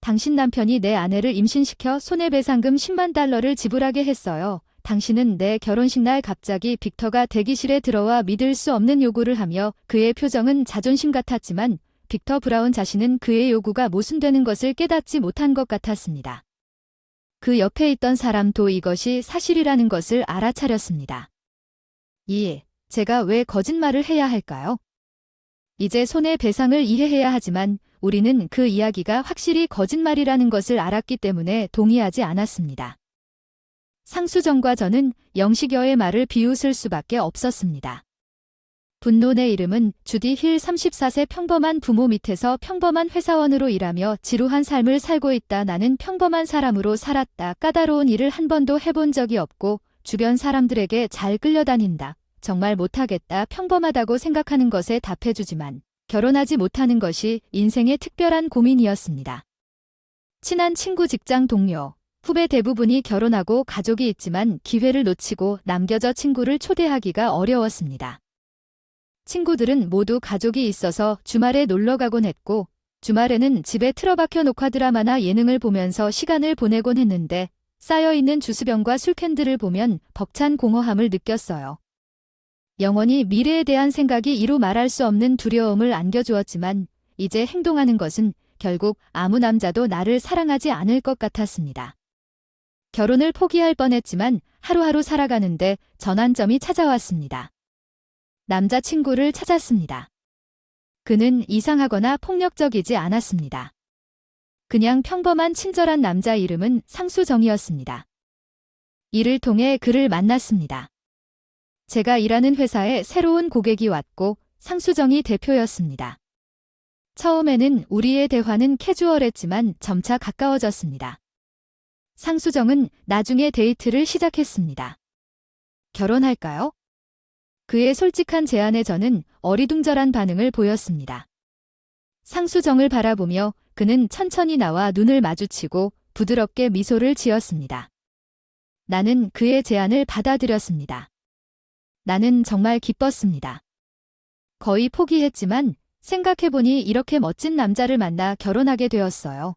당신 남편이 내 아내를 임신시켜 손해배상금 10만 달러를 지불하게 했어요. 당신은 내 결혼식 날 갑자기 빅터가 대기실에 들어와 믿을 수 없는 요구를 하며 그의 표정은 자존심 같았지만 빅터 브라운 자신은 그의 요구가 모순되는 것을 깨닫지 못한 것 같았습니다. 그 옆에 있던 사람도 이것이 사실이라는 것을 알아차렸습니다. 제가 왜 거짓말을 해야 할까요? 이제 손해배상을 이해해야 하지만 우리는 그 이야기가 확실히 거짓말이라는 것을 알았기 때문에 동의하지 않았습니다. 상수정과 저는 영식여의 말을 비웃을 수밖에 없었습니다. 분노의 이름은 주디 힐 34세 평범한 부모 밑에서 평범한 회사원으로 일하며 지루한 삶을 살고 있다. 나는 평범한 사람으로 살았다. 까다로운 일을 한 번도 해본 적이 없고 주변 사람들에게 잘 끌려다닌다. 정말 못하겠다. 평범하다고 생각하는 것에 답해주지만 결혼하지 못하는 것이 인생의 특별한 고민이었습니다. 친한 친구, 직장 동료, 후배 대부분이 결혼하고 가족이 있지만 기회를 놓치고 남겨져 친구를 초대하기가 어려웠습니다. 친구들은 모두 가족이 있어서 주말에 놀러 가곤 했고 주말에는 집에 틀어박혀 녹화 드라마나 예능을 보면서 시간을 보내곤 했는데 쌓여있는 주스병과 술캔들을 보면 벅찬 공허함을 느꼈어요. 영원히 미래에 대한 생각이 이루 말할 수 없는 두려움을 안겨주었지만 이제 행동하는 것은 결국 아무 남자도 나를 사랑하지 않을 것 같았습니다. 결혼을 포기할 뻔했지만 하루하루 살아가는데 전환점이 찾아왔습니다. 남자친구를 찾았습니다. 그는 이상하거나 폭력적이지 않았습니다. 그냥 평범한 친절한 남자, 이름은 상수정이었습니다. 이를 통해 그를 만났습니다. 제가 일하는 회사에 새로운 고객이 왔고 상수정이 대표였습니다. 처음에는 우리의 대화는 캐주얼했지만 점차 가까워졌습니다. 상수정은 나중에 데이트를 시작했습니다. 결혼할까요? 그의 솔직한 제안에 저는 어리둥절한 반응을 보였습니다. 상수정을 바라보며 그는 천천히 나와 눈을 마주치고 부드럽게 미소를 지었습니다. 나는 그의 제안을 받아들였습니다. 나는 정말 기뻤습니다. 거의 포기했지만 생각해보니 이렇게 멋진 남자를 만나 결혼하게 되었어요.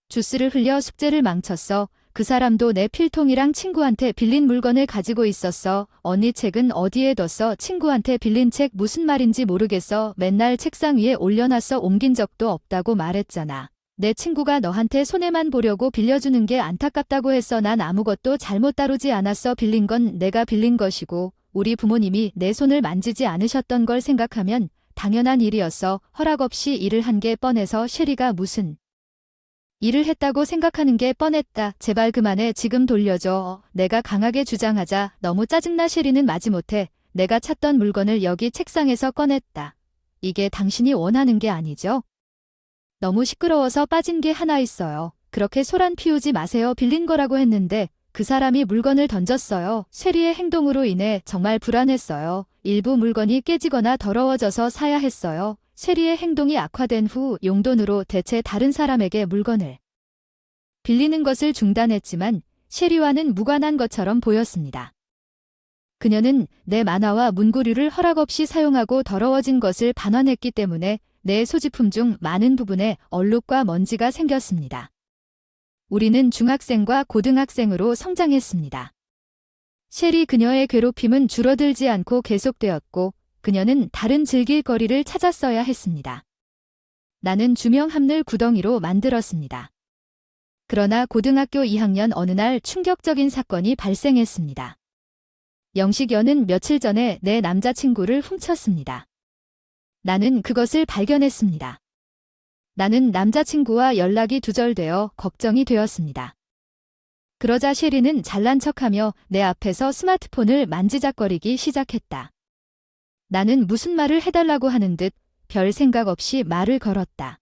주스를 흘려 숙제를 망쳤어. 그 사람도 내 필통이랑 친구한테 빌린 물건을 가지고 있었어. 언니 책은 어디에 뒀어? 친구한테 빌린 책 무슨 말인지 모르겠어. 맨날 책상 위에 올려놨어. 옮긴 적도 없다고 말했잖아. 내 친구가 너한테 손해만 보려고 빌려주는 게 안타깝다고 했어. 난 아무것도 잘못 다루지 않았어. 빌린 건 내가 빌린 것이고 우리 부모님이 내 손을 만지지 않으셨던 걸 생각하면 당연한 일이었어. 허락 없이 일을 한 게 뻔해서. 셰리가 무슨 일을 했다고 생각하는 게 뻔했다. 제발 그만해. 지금 돌려줘. 내가 강하게 주장하자 너무 짜증나. 셰리는 마지못해 내가 찾던 물건을 여기 책상에서 꺼냈다. 이게 당신이 원하는 게 아니죠? 너무 시끄러워서 빠진 게 하나 있어요. 그렇게 소란 피우지 마세요. 빌린 거라고 했는데 그 사람이 물건을 던졌어요. 셰리의 행동으로 인해 정말 불안했어요. 일부 물건이 깨지거나 더러워져서 사야 했어요. 셰리의 행동이 악화된 후 용돈으로 대체 다른 사람에게 물건을 빌리는 것을 중단했지만 셰리와는 무관한 것처럼 보였습니다. 그녀는 내 만화와 문구류를 허락 없이 사용하고 더러워진 것을 반환했기 때문에 내 소지품 중 많은 부분에 얼룩과 먼지가 생겼습니다. 우리는 중학생과 고등학생으로 성장했습니다. 셰리 그녀의 괴롭힘은 줄어들지 않고 계속되었고 그녀는 다른 즐길 거리를 찾았어야 했습니다. 나는 주명 함를 구덩이로 만들었습니다. 그러나 고등학교 2학년 어느 날 충격적인 사건이 발생했습니다. 영식여는 며칠 전에 내 남자친구를 훔쳤습니다. 나는 그것을 발견했습니다. 나는 남자친구와 연락이 두절되어 걱정이 되었습니다. 그러자 셰리는 잘난 척하며 내 앞에서 스마트폰을 만지작거리기 시작했다. 나는 무슨 말을 해달라고 하는 듯 별 생각 없이 말을 걸었다.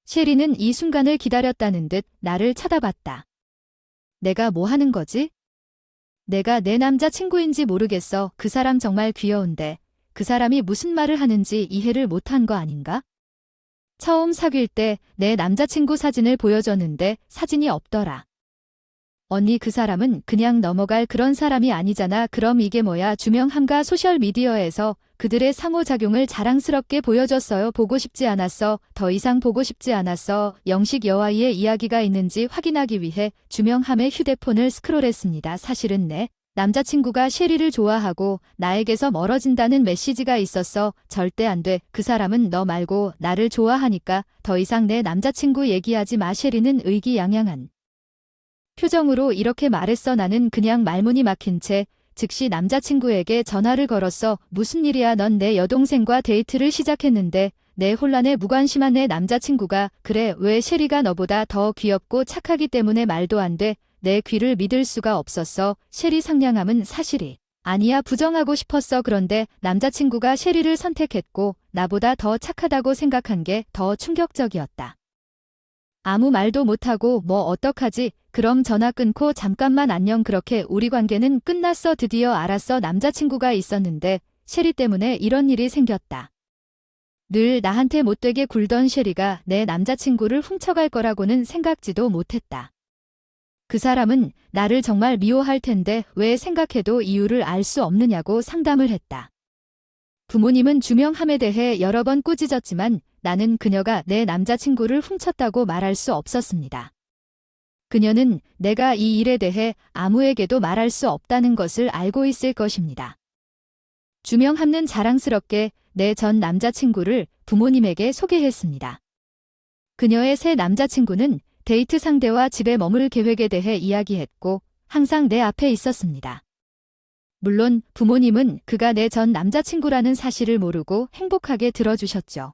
셰리는 이 순간을 기다렸다는 듯 나를 쳐다봤다. 내가 뭐 하는 거지? 내가 내 남자친구인지 모르겠어. 그 사람 정말 귀여운데 그 사람이 무슨 말을 하는지 이해를 못한 거 아닌가? 처음 사귈 때 내 남자친구 사진을 보여줬는데 사진이 없더라. 언니, 그 사람은 그냥 넘어갈 그런 사람이 아니잖아. 그럼 이게 뭐야? 주명함과 소셜미디어에서 그들의 상호작용을 자랑스럽게 보여줬어요. 보고 싶지 않았어. 더 이상 보고 싶지 않았어. 영식 여와이의 이야기가 있는지 확인하기 위해 주명함의 휴대폰을 스크롤했습니다. 사실은 내 남자친구가 셰리를 좋아하고 나에게서 멀어진다는 메시지가 있었어. 절대 안 돼. 그 사람은 너 말고 나를 좋아하니까 더 이상 내 남자친구 얘기하지 마. 셰리는 의기양양한 표정으로 이렇게 말했어. 나는 그냥 말문이 막힌 채 즉시 남자친구에게 전화를 걸었어. 무슨 일이야? 넌 내 여동생과 데이트를 시작했는데 내 혼란에 무관심한 내 남자친구가 그래 왜 셰리가 너보다 더 귀엽고 착하기 때문에 말도 안 돼. 내 귀를 믿을 수가 없었어. 셰리 상냥함은 사실이 아니야. 부정하고 싶었어. 그런데 남자친구가 셰리를 선택했고 나보다 더 착하다고 생각한 게 더 충격적이었다. 아무 말도 못하고 뭐 어떡하지? 그럼 전화 끊고 잠깐만 안녕. 그렇게 우리 관계는 끝났어. 드디어 알았어. 남자친구가 있었는데 셰리 때문에 이런 일이 생겼다. 늘 나한테 못되게 굴던 셰리가 내 남자친구를 훔쳐갈 거라고는 생각지도 못했다. 그 사람은 나를 정말 미워할 텐데 왜 생각해도 이유를 알 수 없느냐고 상담을 했다. 부모님은 주명함에 대해 여러 번 꾸짖었지만 나는 그녀가 내 남자친구를 훔쳤다고 말할 수 없었습니다. 그녀는 내가 이 일에 대해 아무에게도 말할 수 없다는 것을 알고 있을 것입니다. 주명함는 자랑스럽게 내 전 남자친구를 부모님에게 소개했습니다. 그녀의 새 남자친구는 데이트 상대와 집에 머물 계획에 대해 이야기했고 항상 내 앞에 있었습니다. 물론 부모님은 그가 내 전 남자친구라는 사실을 모르고 행복하게 들어주셨죠.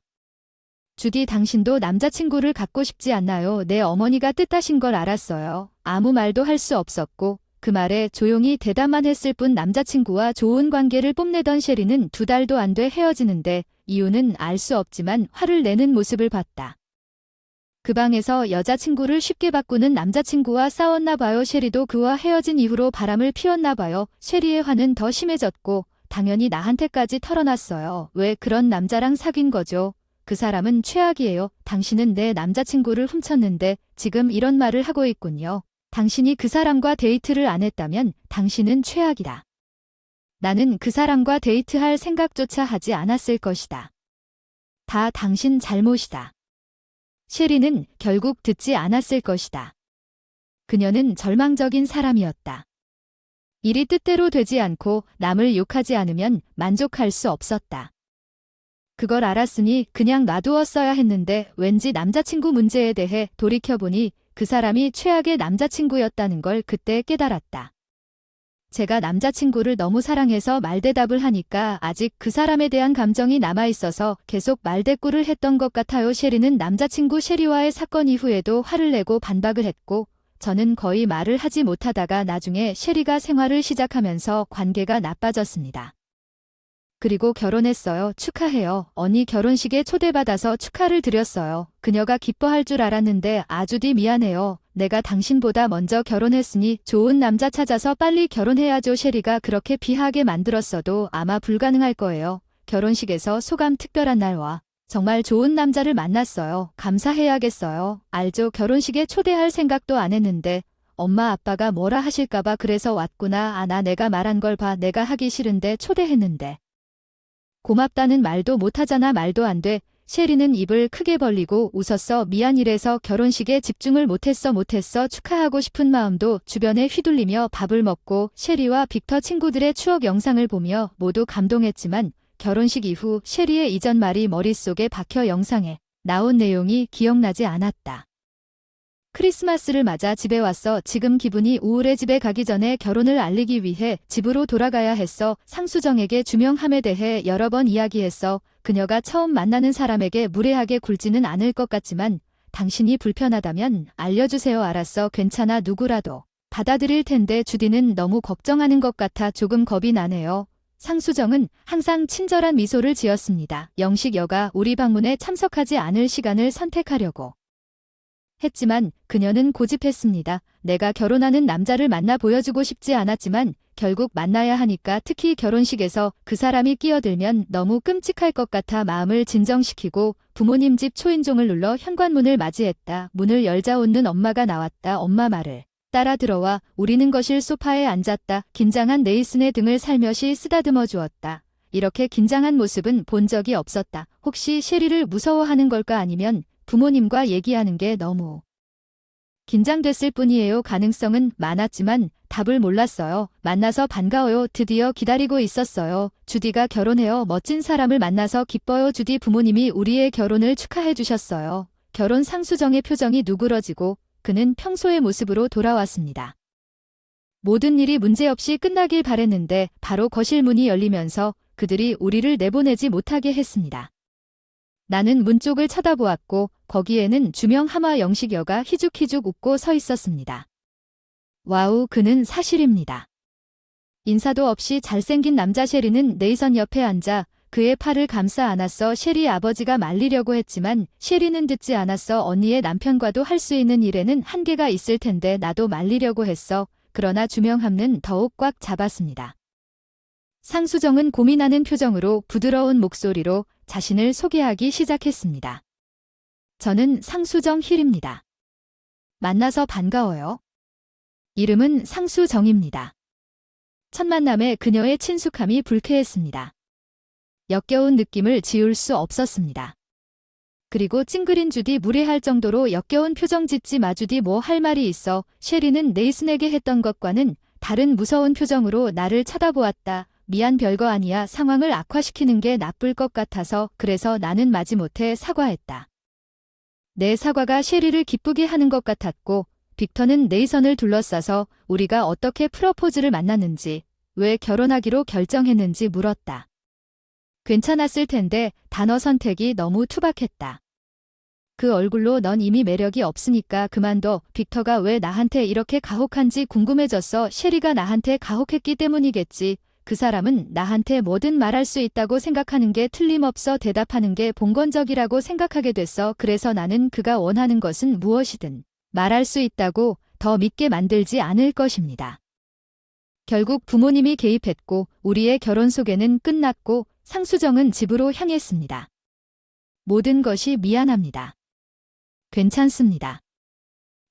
주디 당신도 남자친구를 갖고 싶지 않나요? 내 어머니가 뜻하신 걸 알았어요. 아무 말도 할 수 없었고 그 말에 조용히 대답만 했을 뿐. 남자친구와 좋은 관계를 뽐내던 셰리는 2달도 안 돼 헤어지는데 이유는 알 수 없지만 화를 내는 모습을 봤다. 그 방에서 여자친구를 쉽게 바꾸는 남자친구와 싸웠나 봐요. 셰리도 그와 헤어진 이후로 바람을 피웠나 봐요. 셰리의 화는 더 심해졌고 당연히 나한테까지 털어놨어요. 왜 그런 남자랑 사귄 거죠? 그 사람은 최악이에요. 당신은 내 남자친구를 훔쳤는데 지금 이런 말을 하고 있군요. 당신이 그 사람과 데이트를 안 했다면 당신은 최악이다. 나는 그 사람과 데이트할 생각조차 하지 않았을 것이다. 다 당신 잘못이다. 셰리는 결국 듣지 않았을 것이다. 그녀는 절망적인 사람이었다. 일이 뜻대로 되지 않고 남을 욕하지 않으면 만족할 수 없었다. 그걸 알았으니 그냥 놔두었어야 했는데 왠지 남자친구 문제에 대해 돌이켜보니 그 사람이 최악의 남자친구였다는 걸 그때 깨달았다. 제가 남자친구를 너무 사랑해서 말대답을 하니까 아직 그 사람에 대한 감정이 남아있어서 계속 말대꾸를 했던 것 같아요. 셰리는 남자친구 셰리와의 사건 이후에도 화를 내고 반박을 했고 저는 거의 말을 하지 못하다가 나중에 셰리가 생활을 시작하면서 관계가 나빠졌습니다. 그리고 결혼했어요. 축하해요. 언니 결혼식에 초대받아서 축하를 드렸어요. 그녀가 기뻐할 줄 알았는데 아주디 미안해요. 내가 당신보다 먼저 결혼했으니 좋은 남자 찾아서 빨리 결혼해야죠. 셰리가 그렇게 비하하게 만들었어도 아마 불가능할 거예요. 결혼식에서 소감 특별한 날와 정말 좋은 남자를 만났어요. 감사해야겠어요. 알죠. 결혼식에 초대할 생각도 안 했는데 엄마 아빠가 뭐라 하실까봐 그래서 왔구나. 아, 내가 말한 걸 봐. 내가 하기 싫은데 초대했는데. 고맙다는 말도 못하잖아. 말도 안 돼. 셰리는 입을 크게 벌리고 웃었어. 미안 이래서 결혼식에 집중을 못했어. 축하하고 싶은 마음도 주변에 휘둘리며 밥을 먹고 셰리와 빅터 친구들의 추억 영상을 보며 모두 감동했지만 결혼식 이후 셰리의 이전 말이 머릿속에 박혀 영상에 나온 내용이 기억나지 않았다. 크리스마스를 맞아 집에 왔어. 지금 기분이 우울해. 집에 가기 전에 결혼을 알리기 위해 집으로 돌아가야 했어. 상수정에게 주명함에 대해 여러 번 이야기했어. 그녀가 처음 만나는 사람에게 무례하게 굴지는 않을 것 같지만 당신이 불편하다면 알려주세요. 알았어. 괜찮아. 누구라도 받아들일 텐데 주디는 너무 걱정하는 것 같아 조금 겁이 나네요. 상수정은 항상 친절한 미소를 지었습니다. 영식 여가 우리 방문에 참석하지 않을 시간을 선택하려고 했지만 그녀는 고집했습니다. 내가 결혼하는 남자를 만나 보여주고 싶지 않았지만 결국 만나야 하니까 특히 결혼식에서 그 사람이 끼어들면 너무 끔찍할 것 같아 마음을 진정시키고 부모님 집 초인종을 눌러 현관문을 맞이했다. 문을 열자 웃는 엄마가 나왔다. 엄마 말을 따라 들어와 우리는 거실 소파에 앉았다. 긴장한 네이슨의 등을 살며시 쓰다듬어 주었다. 이렇게 긴장한 모습은 본 적이 없었다. 혹시 셰리를 무서워하는 걸까 아니면 부모님과 얘기하는 게 너무 긴장됐을 뿐이에요. 가능성은 많았지만 답을 몰랐어요. 만나서 반가워요. 드디어 기다리고 있었어요. 주디가 결혼해요. 멋진 사람을 만나서 기뻐요. 주디 부모님이 우리의 결혼을 축하해 주셨어요. 결혼 상수정의 표정이 누그러지고 그는 평소의 모습으로 돌아왔습니다. 모든 일이 문제없이 끝나길 바랬는데 바로 거실 문이 열리면서 그들이 우리를 내보내지 못하게 했습니다. 나는 문 쪽을 쳐다보았고 거기에는 주명 하마 영식여가 희죽희죽 웃고 서 있었습니다. 와우, 그는 사실입니다. 인사도 없이 잘생긴 남자 셰리는 네이선 옆에 앉아 그의 팔을 감싸 안았어. 셰리 아버지가 말리려고 했지만 셰리는 듣지 않았어. 언니의 남편과도 할 수 있는 일에는 한계가 있을 텐데 나도 말리려고 했어. 그러나 주명함는 더욱 꽉 잡았습니다. 상수정은 고민하는 표정으로 부드러운 목소리로 자신을 소개하기 시작했습니다. 저는 상수정 힐입니다. 만나서 반가워요. 이름은 상수정입니다. 첫 만남에 그녀의 친숙함이 불쾌했습니다. 역겨운 느낌을 지울 수 없었습니다. 그리고 찡그린 주디 무례할 정도로 역겨운 표정 짓지 마. 주디 뭐 할 말이 있어. 셰리는 네이슨에게 했던 것과는 다른 무서운 표정으로 나를 쳐다보았다. 미안, 별거 아니야. 상황을 악화시키는 게 나쁠 것 같아서 그래서 나는 마지못해 사과했다. 내 사과가 셰리를 기쁘게 하는 것 같았고 빅터는 네이선을 둘러싸서 우리가 어떻게 프러포즈를 만났는지 왜 결혼하기로 결정했는지 물었다. 괜찮았을 텐데 단어 선택이 너무 투박했다. 그 얼굴로 넌 이미 매력이 없으니까 그만둬. 빅터가 왜 나한테 이렇게 가혹한지 궁금해졌어. 셰리가 나한테 가혹했기 때문이겠지. 그 사람은 나한테 뭐든 말할 수 있다고 생각하는 게 틀림없어. 대답하는 게 봉건적이라고 생각하게 됐어. 그래서 나는 그가 원하는 것은 무엇이든 말할 수 있다고 더 믿게 만들지 않을 것입니다. 결국 부모님이 개입했고 우리의 결혼 소개는 끝났고 상수정은 집으로 향했습니다. 모든 것이 미안합니다. 괜찮습니다.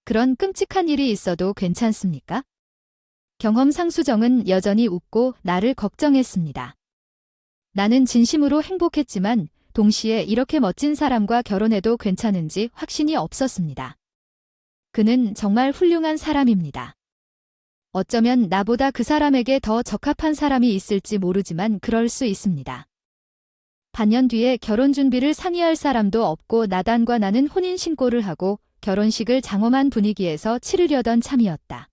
그런 끔찍한 일이 있어도 괜찮습니까? 경험 상수정은 여전히 웃고 나를 걱정했습니다. 나는 진심으로 행복했지만 동시에 이렇게 멋진 사람과 결혼해도 괜찮은지 확신이 없었습니다. 그는 정말 훌륭한 사람입니다. 어쩌면 나보다 그 사람에게 더 적합한 사람이 있을지 모르지만 그럴 수 있습니다. 반년 뒤에 결혼 준비를 상의할 사람도 없고 나단과 나는 혼인신고를 하고 결혼식을 장엄한 분위기에서 치르려던 참이었다.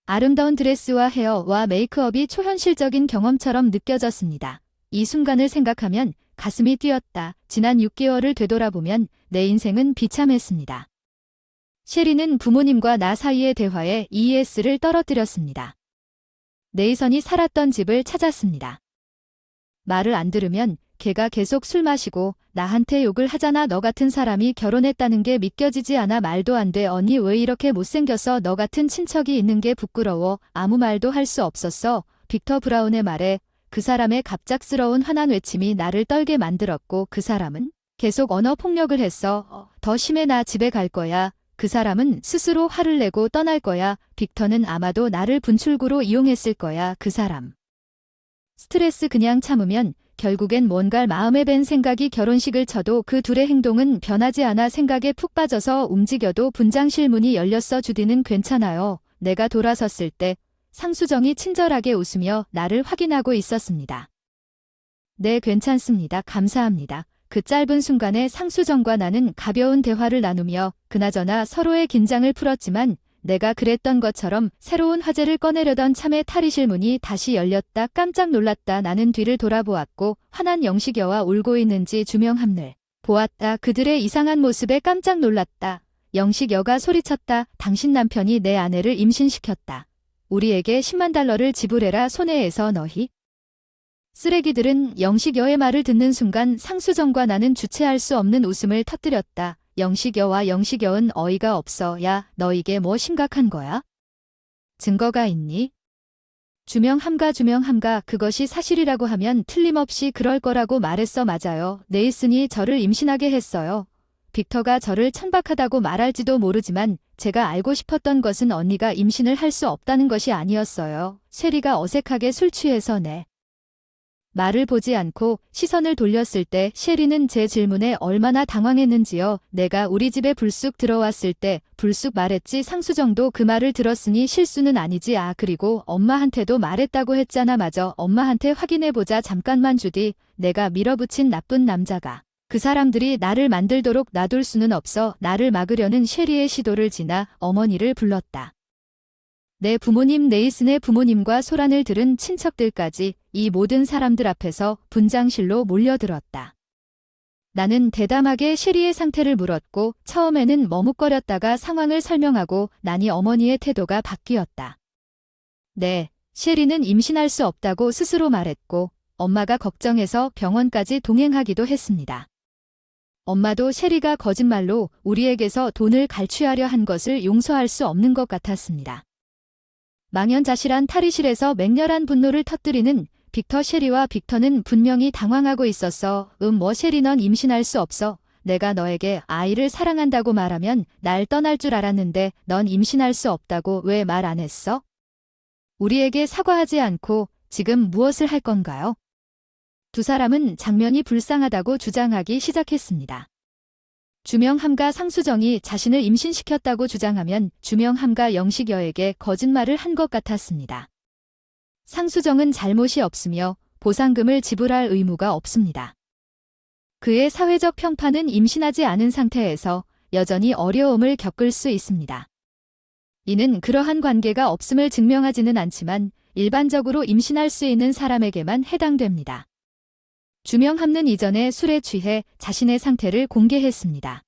아름다운 드레스와 헤어와 메이크업이 초현실적인 경험처럼 느껴졌습니다. 이 순간을 생각하면 가슴이 뛰었다. 지난 6개월을 되돌아보면 내 인생은 비참했습니다. 셰리는 부모님과 나 사이의 대화에 ES를 떨어뜨렸습니다. 네이선이 살았던 집을 찾았습니다. 말을 안 들으면 걔가 계속 술 마시고 나한테 욕을 하잖아. 너 같은 사람이 결혼했다는 게 믿겨지지 않아. 말도 안 돼. 언니 왜 이렇게 못생겼어. 너 같은 친척이 있는 게 부끄러워. 아무 말도 할 수 없었어. 빅터 브라운의 말에 그 사람의 갑작스러운 화난 외침이 나를 떨게 만들었고 그 사람은 계속 언어 폭력을 했어. 더 심해. 나 집에 갈 거야. 그 사람은 스스로 화를 내고 떠날 거야. 빅터는 아마도 나를 분출구로 이용했을 거야. 그 사람. 스트레스 그냥 참으면 결국엔 뭔가 마음에 밴 생각이 결혼식을 쳐도 그 둘의 행동은 변하지 않아. 생각에 푹 빠져서 움직여도 분장실 문이 열렸어. 주디는 괜찮아요. 내가 돌아섰을 때 상수정이 친절하게 웃으며 나를 확인하고 있었습니다. 네, 괜찮습니다. 감사합니다. 그 짧은 순간에 상수정과 나는 가벼운 대화를 나누며 그나저나 서로의 긴장을 풀었지만 내가 그랬던 것처럼 새로운 화제를 꺼내려던 참에 탈의실 문이 다시 열렸다. 깜짝 놀랐다. 나는 뒤를 돌아보았고 화난 영식여와 울고 있는지 주명함을 보았다. 그들의 이상한 모습에 깜짝 놀랐다. 영식여가 소리쳤다. 당신 남편이 내 아내를 임신시켰다. 우리에게 10만 달러를 지불해라. 손해에서 너희 쓰레기들은 영식여의 말을 듣는 순간 상수정과 나는 주체할 수 없는 웃음을 터뜨렸다. 영식여와 영식여은 어이가 없어. 야, 너 이게 뭐 심각한 거야? 증거가 있니? 주명함가 그것이 사실이라고 하면 틀림없이 그럴 거라고 말했어. 맞아요. 네이슨이 저를 임신하게 했어요. 빅터가 저를 천박하다고 말할지도 모르지만 제가 알고 싶었던 것은 언니가 임신을 할 수 없다는 것이 아니었어요. 셰리가 어색하게 술 취해서 내 말을 보지 않고 시선을 돌렸을 때 셰리는 제 질문에 얼마나 당황했는지요. 내가 우리 집에 불쑥 들어왔을 때 불쑥 말했지. 상수정도 그 말을 들었으니 실수는 아니지. 아, 그리고 엄마한테도 말했다고 했잖아. 맞아. 엄마한테 확인해보자. 잠깐만 주디. 내가 밀어붙인 나쁜 남자가 그 사람들이 나를 만들도록 놔둘 수는 없어. 나를 막으려는 셰리의 시도를 지나 어머니를 불렀다. 내 부모님, 네이슨의 부모님과 소란을 들은 친척들까지 이 모든 사람들 앞에서 분장실로 몰려들었다. 나는 대담하게 셰리의 상태를 물었고 처음에는 머뭇거렸다가 상황을 설명하고 나니 어머니의 태도가 바뀌었다. 네, 셰리는 임신할 수 없다고 스스로 말했고 엄마가 걱정해서 병원까지 동행하기도 했습니다. 엄마도 셰리가 거짓말로 우리에게서 돈을 갈취하려 한 것을 용서할 수 없는 것 같았습니다. 망연자실한 탈의실에서 맹렬한 분노를 터뜨리는 빅터. 셰리와 빅터는 분명히 당황하고 있었어. 뭐 셰리, 넌 임신할 수 없어. 내가 너에게 아이를 사랑한다고 말하면 날 떠날 줄 알았는데 넌 임신할 수 없다고 왜 말 안 했어? 우리에게 사과하지 않고 지금 무엇을 할 건가요? 두 사람은 장면이 불쌍하다고 주장하기 시작했습니다. 주명함과 상수정이 자신을 임신시켰다고 주장하면 주명함과 영식여에게 거짓말을 한 것 같았습니다. 상수정은 잘못이 없으며 보상금을 지불할 의무가 없습니다. 그의 사회적 평판은 임신하지 않은 상태에서 여전히 어려움을 겪을 수 있습니다. 이는 그러한 관계가 없음을 증명하지는 않지만 일반적으로 임신할 수 있는 사람에게만 해당됩니다. 주명함는 이전에 술에 취해 자신의 상태를 공개했습니다.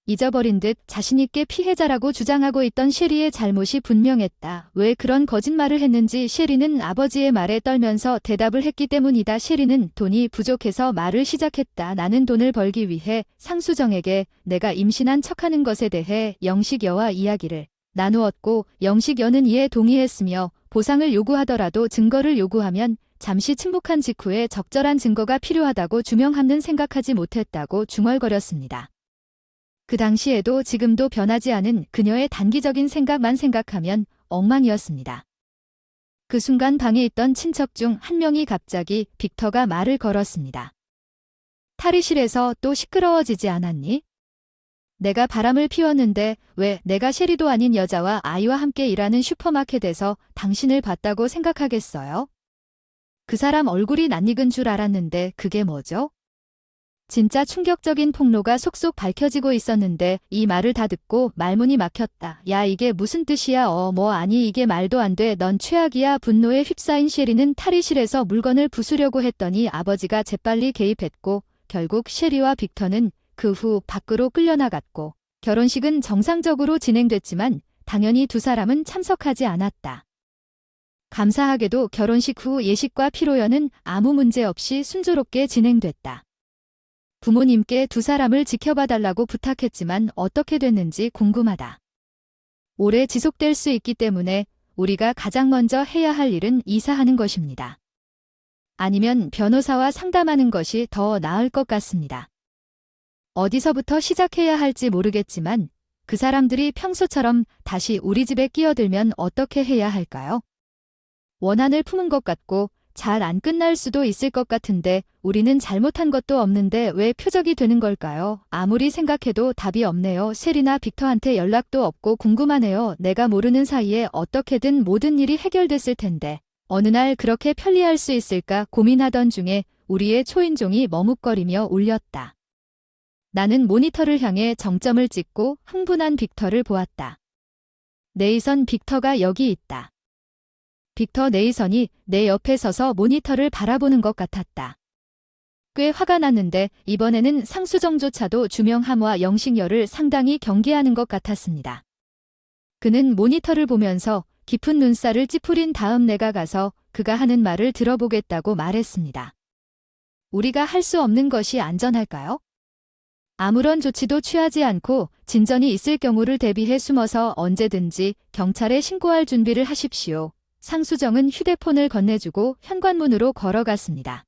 잊어버린 듯 자신있게 피해자라고 주장하고 있던 셰리의 잘못이 분명했다. 왜 그런 거짓말을 했는지 셰리는 아버지의 말에 떨면서 대답을 했기 때문이다. 셰리는 돈이 부족해서 말을 시작했다. 나는 돈을 벌기 위해 상수정에게 내가 임신한 척하는 것에 대해 영식여와 이야기를 나누었고 영식여는 이에 동의했으며 보상을 요구하더라도 증거를 요구하면 잠시 침묵한 직후에 적절한 증거가 필요하다고 주명함는 생각하지 못했다고 중얼거렸습니다. 그 당시에도 지금도 변하지 않은 그녀의 단기적인 생각만 생각하면 엉망이었습니다. 그 순간 방에 있던 친척 중 한 명이 갑자기 빅터가 말을 걸었습니다. 탈의실에서 또 시끄러워지지 않았니? 내가 바람을 피웠는데 왜 내가 셰리도 아닌 여자와 아이와 함께 일하는 슈퍼마켓에서 당신을 봤다고 생각하겠어요? 그 사람 얼굴이 낯익은 줄 알았는데 그게 뭐죠? 진짜 충격적인 폭로가 속속 밝혀지고 있었는데 이 말을 다 듣고 말문이 막혔다. 야, 이게 무슨 뜻이야? 아니 이게 말도 안 돼. 넌 최악이야. 분노에 휩싸인 셰리는 탈의실에서 물건을 부수려고 했더니 아버지가 재빨리 개입했고 결국 셰리와 빅터는 그 후 밖으로 끌려나갔고 결혼식은 정상적으로 진행됐지만 당연히 두 사람은 참석하지 않았다. 감사하게도 결혼식 후 예식과 피로연은 아무 문제 없이 순조롭게 진행됐다. 부모님께 두 사람을 지켜봐달라고 부탁했지만 어떻게 됐는지 궁금하다. 오래 지속될 수 있기 때문에 우리가 가장 먼저 해야 할 일은 이사하는 것입니다. 아니면 변호사와 상담하는 것이 더 나을 것 같습니다. 어디서부터 시작해야 할지 모르겠지만 그 사람들이 평소처럼 다시 우리 집에 끼어들면 어떻게 해야 할까요? 원한을 품은 것 같고 잘 안 끝날 수도 있을 것 같은데 우리는 잘못한 것도 없는데 왜 표적이 되는 걸까요? 아무리 생각해도 답이 없네요. 셰리나 빅터한테 연락도 없고 궁금하네요. 내가 모르는 사이에 어떻게든 모든 일이 해결됐을 텐데 어느 날 그렇게 편리할 수 있을까 고민하던 중에 우리의 초인종이 머뭇거리며 울렸다. 나는 모니터를 향해 정점을 찍고 흥분한 빅터를 보았다. 네이선, 빅터가 여기 있다. 빅터 네이선이 내 옆에 서서 모니터를 바라보는 것 같았다. 꽤 화가 났는데 이번에는 상수정조차도 주명함과 영식여를 상당히 경계하는 것 같았습니다. 그는 모니터를 보면서 깊은 눈살을 찌푸린 다음 내가 가서 그가 하는 말을 들어보겠다고 말했습니다. 우리가 할 수 없는 것이 안전할까요? 아무런 조치도 취하지 않고 진전이 있을 경우를 대비해 숨어서 언제든지 경찰에 신고할 준비를 하십시오. 상수정은 휴대폰을 건네주고 현관문으로 걸어갔습니다.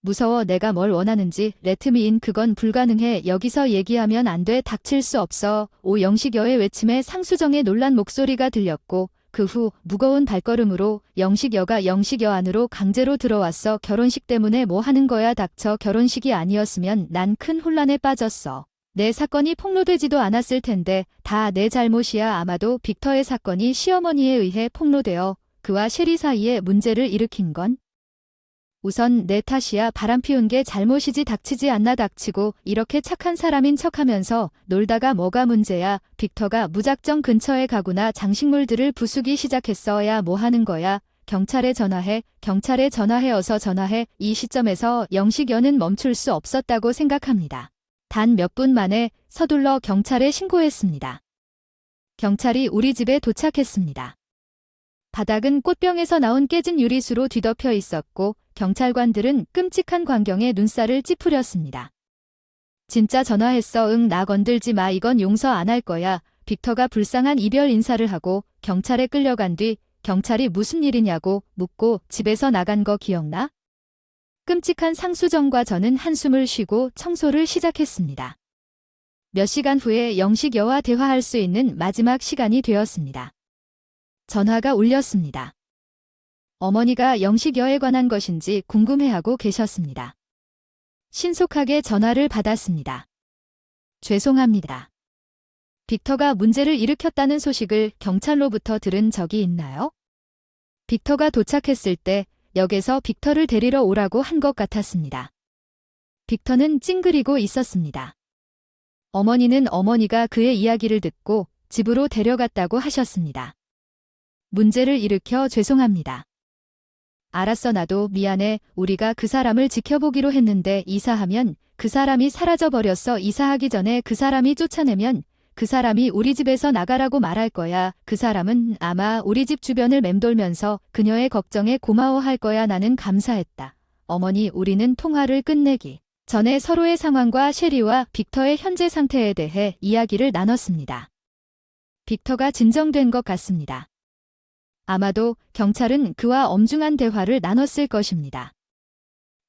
무서워. 내가 뭘 원하는지 레트미인. 그건 불가능해. 여기서 얘기하면 안 돼. 닥칠 수 없어. 영식여의 외침에 상수정의 놀란 목소리가 들렸고 그 후 무거운 발걸음으로 영식여가 영식여 안으로 강제로 들어왔어. 결혼식 때문에 뭐 하는 거야. 닥쳐. 결혼식이 아니었으면 난 큰 혼란에 빠졌어. 내 사건이 폭로되지도 않았을 텐데 다 내 잘못이야. 아마도 빅터의 사건이 시어머니에 의해 폭로되어 그와 셰리 사이에 문제를 일으킨 건 우선 내 탓이야. 바람 피운 게 잘못이지. 닥치지 않나. 닥치고 이렇게 착한 사람인 척하면서 놀다가 뭐가 문제야. 빅터가 무작정 근처에 가구나 장식물들을 부수기 시작했어야. 뭐 하는 거야. 경찰에 전화해. 경찰에 전화해. 어서 전화해. 이 시점에서 영식여는 멈출 수 없었다고 생각합니다. 단 몇 분 만에 서둘러 경찰에 신고했습니다. 경찰이 우리 집에 도착했습니다. 바닥은 꽃병에서 나온 깨진 유리수로 뒤덮여 있었고 경찰관들은 끔찍한 광경에 눈살을 찌푸렸습니다. 진짜 전화했어. 응, 나 건들지 마. 이건 용서 안 할 거야. 빅터가 불쌍한 이별 인사를 하고 경찰에 끌려간 뒤 경찰이 무슨 일이냐고 묻고 집에서 나간 거 기억나? 끔찍한 상수정과 저는 한숨을 쉬고 청소를 시작했습니다. 몇 시간 후에 영식여와 대화할 수 있는 마지막 시간이 되었습니다. 전화가 울렸습니다. 어머니가 영식여에 관한 것인지 궁금해하고 계셨습니다. 신속하게 전화를 받았습니다. 죄송합니다. 빅터가 문제를 일으켰다는 소식을 경찰로부터 들은 적이 있나요? 빅터가 도착했을 때 역에서 빅터를 데리러 오라고 한 것 같았습니다. 빅터는 찡그리고 있었습니다. 어머니는 어머니가 그의 이야기를 듣고 집으로 데려갔다고 하셨습니다. 문제를 일으켜 죄송합니다. 알았어. 나도 미안해. 우리가 그 사람을 지켜보기로 했는데 이사하면 그 사람이 사라져버렸어. 이사하기 전에 그 사람이 쫓아내면 그 사람이 우리 집에서 나가라고 말할 거야. 그 사람은 아마 우리 집 주변을 맴돌면서 그녀의 걱정에 고마워할 거야. 나는 감사했다. 어머니, 우리는 통화를 끝내기 전에 서로의 상황과 셰리와 빅터의 현재 상태에 대해 이야기를 나눴습니다. 빅터가 진정된 것 같습니다. 아마도 경찰은 그와 엄중한 대화를 나눴을 것입니다.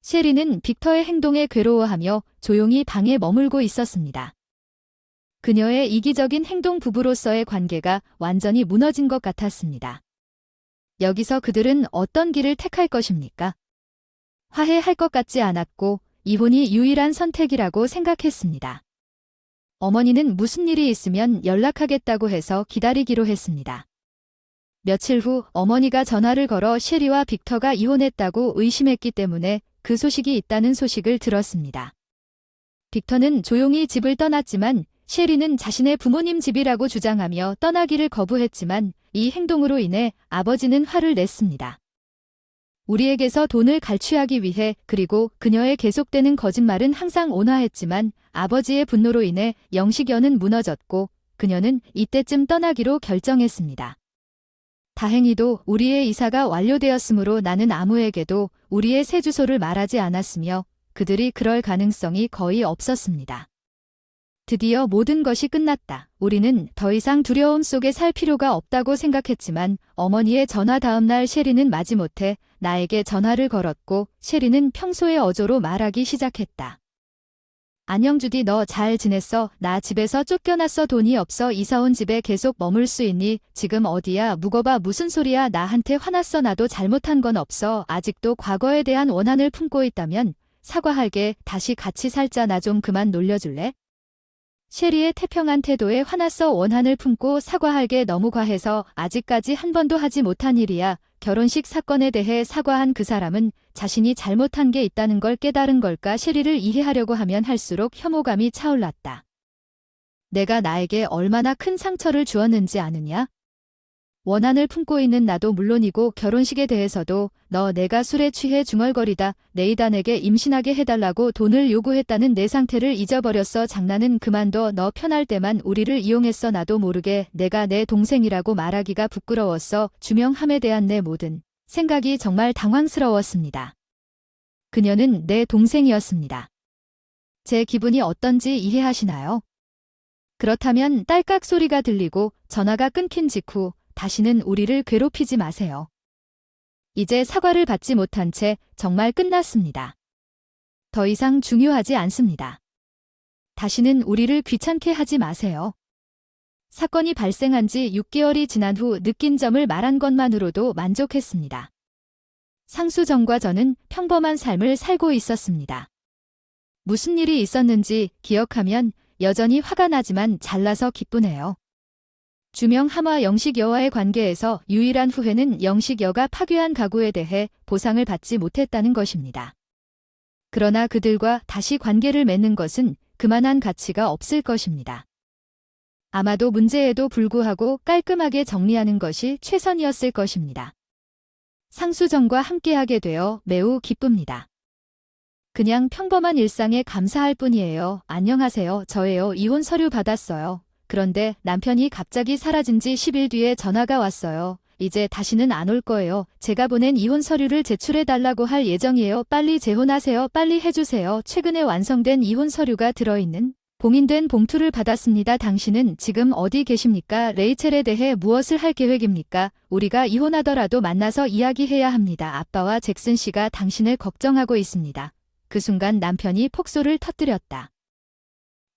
셰리는 빅터의 행동에 괴로워하며 조용히 방에 머물고 있었습니다. 그녀의 이기적인 행동 부부로서의 관계가 완전히 무너진 것 같았습니다. 여기서 그들은 어떤 길을 택할 것입니까? 화해할 것 같지 않았고 이혼이 유일한 선택이라고 생각했습니다. 어머니는 무슨 일이 있으면 연락하겠다고 해서 기다리기로 했습니다. 며칠 후 어머니가 전화를 걸어 셰리와 빅터가 이혼했다고 의심했기 때문에 그 소식이 있다는 소식을 들었습니다. 빅터는 조용히 집을 떠났지만 셰리는 자신의 부모님 집이라고 주장하며 떠나기를 거부했지만 이 행동으로 인해 아버지는 화를 냈습니다. 우리에게서 돈을 갈취하기 위해 그리고 그녀의 계속되는 거짓말은 항상 온화했지만 아버지의 분노로 인해 영식여는 무너졌고 그녀는 이때쯤 떠나기로 결정했습니다. 다행히도 우리의 이사가 완료되었으므로 나는 아무에게도 우리의 새 주소를 말하지 않았으며 그들이 그럴 가능성이 거의 없었습니다. 드디어 모든 것이 끝났다. 우리는 더 이상 두려움 속에 살 필요가 없다고 생각했지만 어머니의 전화 다음 날 셰리는 마지못해 나에게 전화를 걸었고 셰리는 평소의 어조로 말하기 시작했다. 안녕 주디, 너 잘 지냈어? 나 집에서 쫓겨났어. 돈이 없어. 이사 온 집에 계속 머물 수 있니? 지금 어디야? 묵어봐. 무슨 소리야? 나한테 화났어. 나도 잘못한 건 없어. 아직도 과거에 대한 원한을 품고 있다면 사과할게. 다시 같이 살자. 나 좀 그만 놀려줄래? 셰리의 태평한 태도에 화났어. 원한을 품고 사과할게. 너무 과해서 아직까지 한 번도 하지 못한 일이야. 결혼식 사건에 대해 사과한 그 사람은 자신이 잘못한 게 있다는 걸 깨달은 걸까? 셰리를 이해하려고 하면 할수록 혐오감이 차올랐다. 내가 나에게 얼마나 큰 상처를 주었는지 아느냐? 원한을 품고 있는 나도 물론이고 결혼식에 대해서도 너 내가 술에 취해 중얼거리다 네이단에게 임신하게 해달라고 돈을 요구했다는 내 상태를 잊어버렸어. 장난은 그만둬. 너 편할 때만 우리를 이용했어. 나도 모르게 내가 내 동생이라고 말하기가 부끄러웠어. 주명함에 대한 내 모든 생각이 정말 당황스러웠습니다. 그녀는 내 동생이었습니다. 제 기분이 어떤지 이해하시나요? 그렇다면 딸깍 소리가 들리고 전화가 끊긴 직후 다시는 우리를 괴롭히지 마세요. 이제 사과를 받지 못한 채 정말 끝났습니다. 더 이상 중요하지 않습니다. 다시는 우리를 귀찮게 하지 마세요. 사건이 발생한 지 6개월이 지난 후 느낀 점을 말한 것만으로도 만족했습니다. 상수정과 저는 평범한 삶을 살고 있었습니다. 무슨 일이 있었는지 기억하면 여전히 화가 나지만 잘나서 기쁘네요. 주명 하마 영식여와의 관계에서 유일한 후회는 영식여가 파괴한 가구에 대해 보상을 받지 못했다는 것입니다. 그러나 그들과 다시 관계를 맺는 것은 그만한 가치가 없을 것입니다. 아마도 문제에도 불구하고 깔끔하게 정리하는 것이 최선이었을 것입니다. 상수정과 함께하게 되어 매우 기쁩니다. 그냥 평범한 일상에 감사할 뿐이에요. 안녕하세요. 저예요. 이혼 서류 받았어요. 그런데 남편이 갑자기 사라진 지 10일 뒤에 전화가 왔어요. 이제 다시는 안 올 거예요. 제가 보낸 이혼 서류를 제출해달라고 할 예정이에요. 빨리 재혼하세요. 빨리 해주세요. 최근에 완성된 이혼 서류가 들어있는 봉인된 봉투를 받았습니다. 당신은 지금 어디 계십니까? 레이첼에 대해 무엇을 할 계획입니까? 우리가 이혼하더라도 만나서 이야기해야 합니다. 아빠와 잭슨 씨가 당신을 걱정하고 있습니다. 그 순간 남편이 폭소를 터뜨렸다.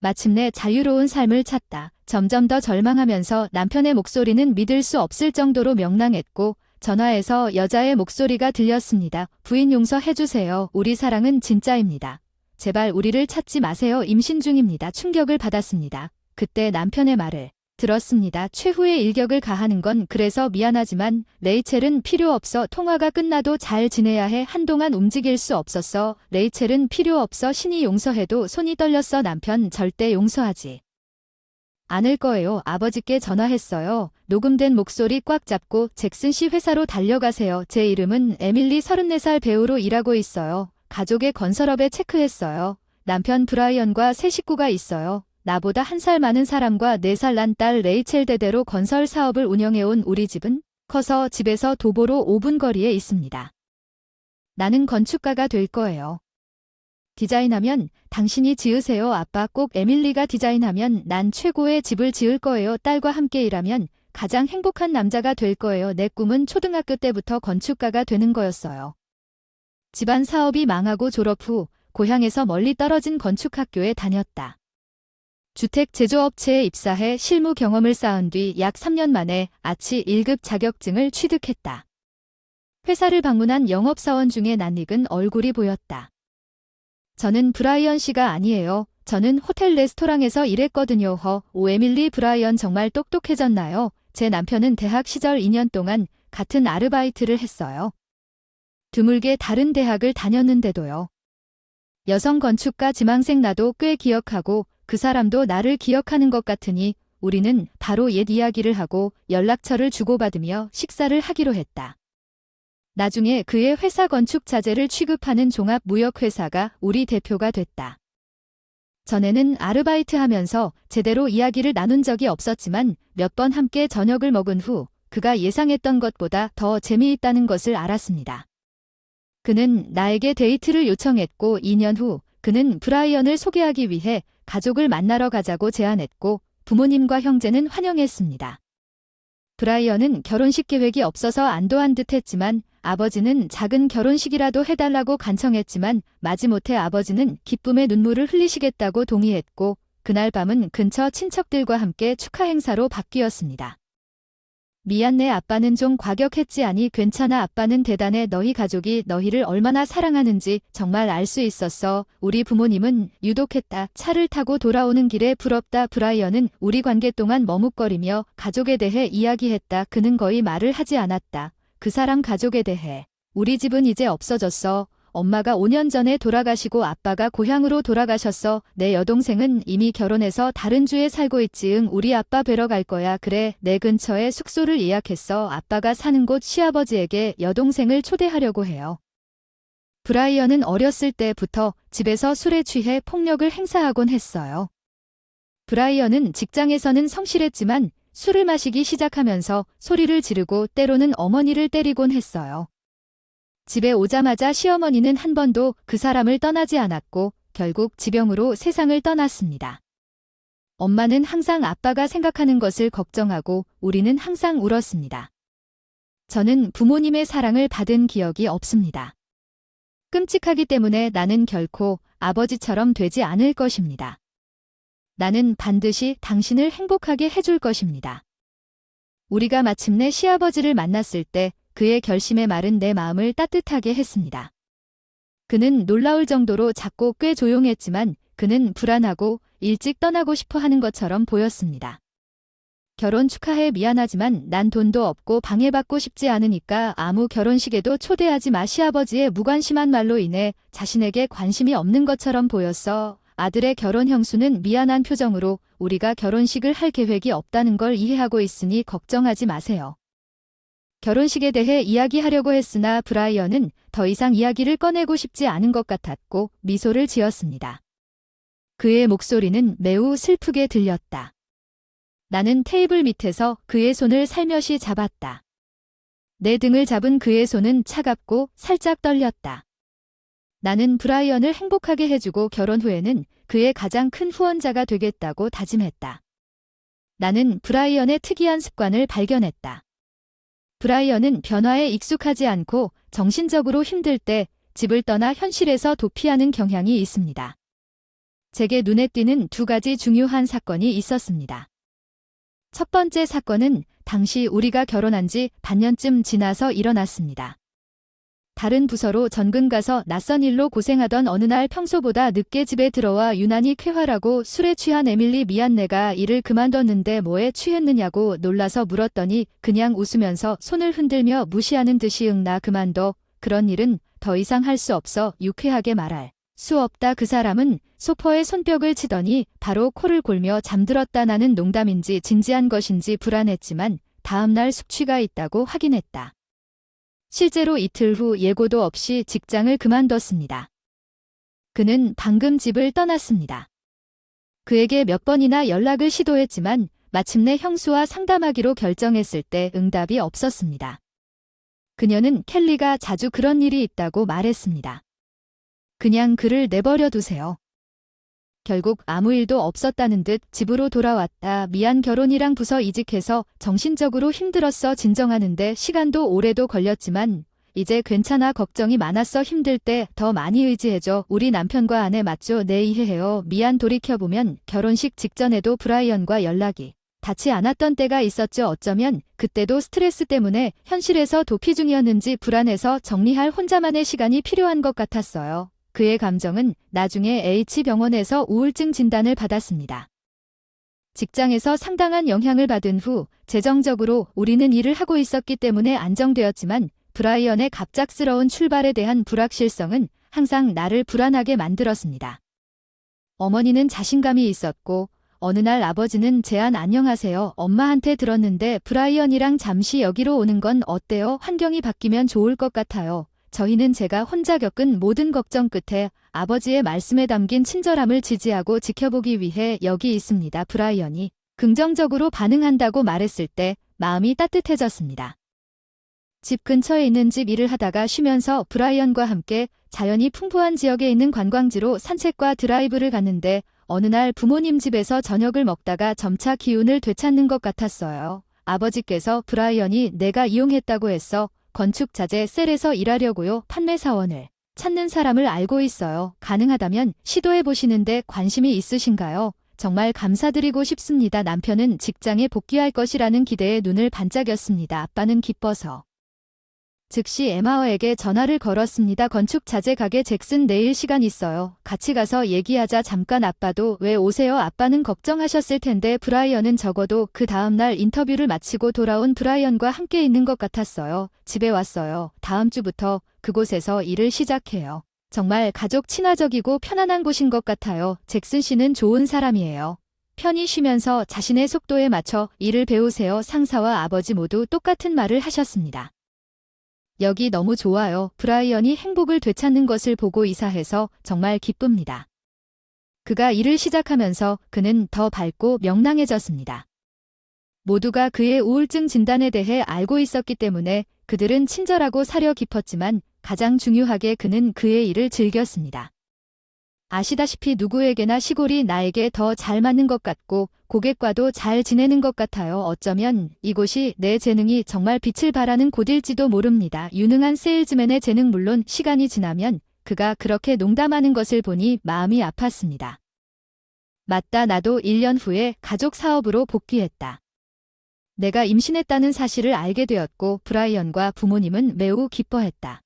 마침내 자유로운 삶을 찾다. 점점 더 절망하면서 남편의 목소리는 믿을 수 없을 정도로 명랑했고 전화에서 여자의 목소리가 들렸습니다. 부인 용서해주세요. 우리 사랑은 진짜입니다. 제발 우리를 찾지 마세요. 임신 중입니다. 충격을 받았습니다. 그때 남편의 말을 들었습니다. 최후의 일격을 가하는 건 그래서 미안하지만 레이첼은 필요 없어. 통화가 끝나도 잘 지내야 해. 한동안 움직일 수 없었어. 레이첼은 필요 없어. 신이 용서해도 손이 떨렸어. 남편 절대 용서하지 않을 거예요. 아버지께 전화했어요. 녹음된 목소리 꽉 잡고 잭슨 씨 회사로 달려가세요. 제 이름은 에밀리 34살 배우로 일하고 있어요. 가족의 건설업에 체크했어요. 남편 브라이언과 세 식구가 있어요. 나보다 1살 많은 사람과 4살 난 딸 레이첼. 대대로 건설 사업을 운영해온 우리 집은 커서 집에서 도보로 5분 거리에 있습니다. 나는 건축가가 될 거예요. 디자인하면 당신이 지으세요. 아빠. 꼭 에밀리가 디자인하면 난 최고의 집을 지을 거예요. 딸과 함께 일하면 가장 행복한 남자가 될 거예요. 내 꿈은 초등학교 때부터 건축가가 되는 거였어요. 집안 사업이 망하고 졸업 후 고향에서 멀리 떨어진 건축학교에 다녔다. 주택 제조업체에 입사해 실무 경험을 쌓은 뒤 약 3년 만에 아치 1급 자격증을 취득했다. 회사를 방문한 영업사원 중에 낯익은 얼굴이 보였다. 저는 브라이언 씨가 아니에요. 저는 호텔 레스토랑에서 일했거든요. 에밀리 브라이언 정말 똑똑해졌나요? 제 남편은 대학 시절 2년 동안 같은 아르바이트를 했어요. 드물게 다른 대학을 다녔는데도요. 여성 건축가 지망생 나도 꽤 기억하고 그 사람도 나를 기억하는 것 같으니 우리는 바로 옛 이야기를 하고 연락처를 주고받으며 식사를 하기로 했다. 나중에 그의 회사 건축 자재를 취급하는 종합무역회사가 우리 대표가 됐다. 전에는 아르바이트하면서 제대로 이야기를 나눈 적이 없었지만 몇 번 함께 저녁을 먹은 후 그가 예상했던 것보다 더 재미있다는 것을 알았습니다. 그는 나에게 데이트를 요청했고 2년 후 그는 브라이언을 소개하기 위해 가족을 만나러 가자고 제안했고 부모님과 형제는 환영했습니다. 브라이언은 결혼식 계획이 없어서 안도한 듯 했지만 아버지는 작은 결혼식이라도 해달라고 간청했지만 마지못해 아버지는 기쁨의 눈물을 흘리시겠다고 동의했고 그날 밤은 근처 친척들과 함께 축하 행사로 바뀌었습니다. 미안해 아빠는 좀 과격했지. 아니 괜찮아 아빠는 대단해. 너희 가족이 너희를 얼마나 사랑하는지 정말 알 수 있었어. 우리 부모님은 유독했다. 차를 타고 돌아오는 길에 부럽다. 브라이언은 우리 관계 동안 머뭇거리며 가족에 대해 이야기했다. 그는 거의 말을 하지 않았다. 그 사람 가족에 대해. 우리 집은 이제 없어졌어. 엄마가 5년 전에 돌아가시고 아빠가 고향으로 돌아가셨어. 내 여동생은 이미 결혼해서 다른 주에 살고 있지. 응, 우리 아빠 뵈러 갈 거야. 그래, 내 근처에 숙소를 예약했어. 아빠가 사는 곳 시아버지에게 여동생을 초대하려고 해요. 브라이언은 어렸을 때부터 집에서 술에 취해 폭력을 행사하곤 했어요. 브라이언은 직장에서는 성실했지만 술을 마시기 시작하면서 소리를 지르고 때로는 어머니를 때리곤 했어요. 집에 오자마자 시어머니는 한 번도 그 사람을 떠나지 않았고 결국 지병으로 세상을 떠났습니다. 엄마는 항상 아빠가 생각하는 것을 걱정하고 우리는 항상 울었습니다. 저는 부모님의 사랑을 받은 기억이 없습니다. 끔찍하기 때문에 나는 결코 아버지처럼 되지 않을 것입니다. 나는 반드시 당신을 행복하게 해줄 것입니다. 우리가 마침내 시아버지를 만났을 때 그의 결심의 말은 내 마음을 따뜻하게 했습니다. 그는 놀라울 정도로 작고 꽤 조용했지만 그는 불안하고 일찍 떠나고 싶어 하는 것처럼 보였습니다. 결혼 축하해 미안하지만 난 돈도 없고 방해받고 싶지 않으니까 아무 결혼식에도 초대하지 마. 시아버지의 무관심한 말로 인해 자신에게 관심이 없는 것처럼 보였어. 아들의 결혼 형수는 미안한 표정으로 우리가 결혼식을 할 계획이 없다는 걸 이해하고 있으니 걱정하지 마세요. 결혼식에 대해 이야기하려고 했으나 브라이언은 더 이상 이야기를 꺼내고 싶지 않은 것 같았고 미소를 지었습니다. 그의 목소리는 매우 슬프게 들렸다. 나는 테이블 밑에서 그의 손을 살며시 잡았다. 내 등을 잡은 그의 손은 차갑고 살짝 떨렸다. 나는 브라이언을 행복하게 해주고 결혼 후에는 그의 가장 큰 후원자가 되겠다고 다짐했다. 나는 브라이언의 특이한 습관을 발견했다. 브라이언은 변화에 익숙하지 않고 정신적으로 힘들 때 집을 떠나 현실에서 도피하는 경향이 있습니다. 제게 눈에 띄는 두 가지 중요한 사건이 있었습니다. 첫 번째 사건은 당시 우리가 결혼한 지 반년쯤 지나서 일어났습니다. 다른 부서로 전근 가서 낯선 일로 고생하던 어느 날 평소보다 늦게 집에 들어와 유난히 쾌활하고 술에 취한 에밀리 미안 내가 일을 그만뒀는데 뭐에 취했느냐고 놀라서 물었더니 그냥 웃으면서 손을 흔들며 무시하는 듯이 응 나 그만둬. 그런 일은 더 이상 할 수 없어. 유쾌하게 말할 수 없다. 그 사람은 소파에 손뼉을 치더니 바로 코를 골며 잠들었다. 나는 농담인지 진지한 것인지 불안했지만 다음 날 숙취가 있다고 확인했다. 실제로 이틀 후 예고도 없이 직장을 그만뒀습니다. 그는 방금 집을 떠났습니다. 그에게 몇 번이나 연락을 시도했지만 마침내 형수와 상담하기로 결정했을 때 응답이 없었습니다. 그녀는 켈리가 자주 그런 일이 있다고 말했습니다. 그냥 그를 내버려 두세요. 결국 아무 일도 없었다는 듯 집으로 돌아왔다. 미안 결혼이랑 부서 이직해서 정신적으로 힘들었어. 진정하는데 시간도 오래도 걸렸지만 이제 괜찮아. 걱정이 많았어. 힘들 때 더 많이 의지해줘. 우리 남편과 아내 맞죠? 네 이해해요. 미안 돌이켜보면 결혼식 직전에도 브라이언과 연락이 닿지 않았던 때가 있었죠. 어쩌면 그때도 스트레스 때문에 현실에서 도피 중이었는지 불안해서 정리할 혼자만의 시간이 필요한 것 같았어요. 그의 감정은 나중에 H병원에서 우울증 진단을 받았습니다. 직장에서 상당한 영향을 받은 후 재정적으로 우리는 일을 하고 있었기 때문에 안정되었지만 브라이언의 갑작스러운 출발에 대한 불확실성은 항상 나를 불안하게 만들었습니다. 어머니는 자신감이 있었고 어느 날 아버지는 제안 안녕하세요. 엄마한테 들었는데 브라이언이랑 잠시 여기로 오는 건 어때요? 환경이 바뀌면 좋을 것 같아요. 저희는 제가 혼자 겪은 모든 걱정 끝에 아버지의 말씀에 담긴 친절함을 지지하고 지켜보기 위해 여기 있습니다. 브라이언이 긍정적으로 반응한다고 말했을 때 마음이 따뜻해졌습니다. 집 근처에 있는 집 일을 하다가 쉬면서 브라이언과 함께 자연이 풍부한 지역에 있는 관광지로 산책과 드라이브를 갔는데 어느 날 부모님 집에서 저녁을 먹다가 점차 기운을 되찾는 것 같았어요. 아버지께서 브라이언이 내가 이용했다고 했어. 건축자재 셀에서 일하려고요. 판매사원을 찾는 사람을 알고 있어요. 가능하다면 시도해보시는데 관심이 있으신가요? 정말 감사드리고 싶습니다. 남편은 직장에 복귀할 것이라는 기대에 눈을 반짝였습니다. 아빠는 기뻐서 즉시 에마어에게 전화를 걸었습니다. 건축자재 가게 잭슨 내일 시간 있어요. 같이 가서 얘기하자. 잠깐 아빠도 왜 오세요? 아빠는 걱정하셨을 텐데 브라이언은 적어도 그 다음 날 인터뷰를 마치고 돌아온 브라이언과 함께 있는 것 같았어요. 집에 왔어요. 다음 주부터 그곳에서 일을 시작해요. 정말 가족 친화적이고 편안한 곳인 것 같아요. 잭슨 씨는 좋은 사람이에요. 편히 쉬면서 자신의 속도에 맞춰 일을 배우세요. 상사와 아버지 모두 똑같은 말을 하셨습니다. 여기 너무 좋아요. 브라이언이 행복을 되찾는 것을 보고 이사해서 정말 기쁩니다. 그가 일을 시작하면서 그는 더 밝고 명랑해졌습니다. 모두가 그의 우울증 진단에 대해 알고 있었기 때문에 그들은 친절하고 사려 깊었지만 가장 중요하게 그는 그의 일을 즐겼습니다. 아시다시피 누구에게나 시골이 나에게 더 잘 맞는 것 같고 고객과도 잘 지내는 것 같아요. 어쩌면 이곳이 내 재능이 정말 빛을 발하는 곳일지도 모릅니다. 유능한 세일즈맨의 재능 물론 시간이 지나면 그가 그렇게 농담하는 것을 보니 마음이 아팠습니다. 맞다. 나도 1년 후에 가족 사업으로 복귀했다. 내가 임신했다는 사실을 알게 되었고 브라이언과 부모님은 매우 기뻐했다.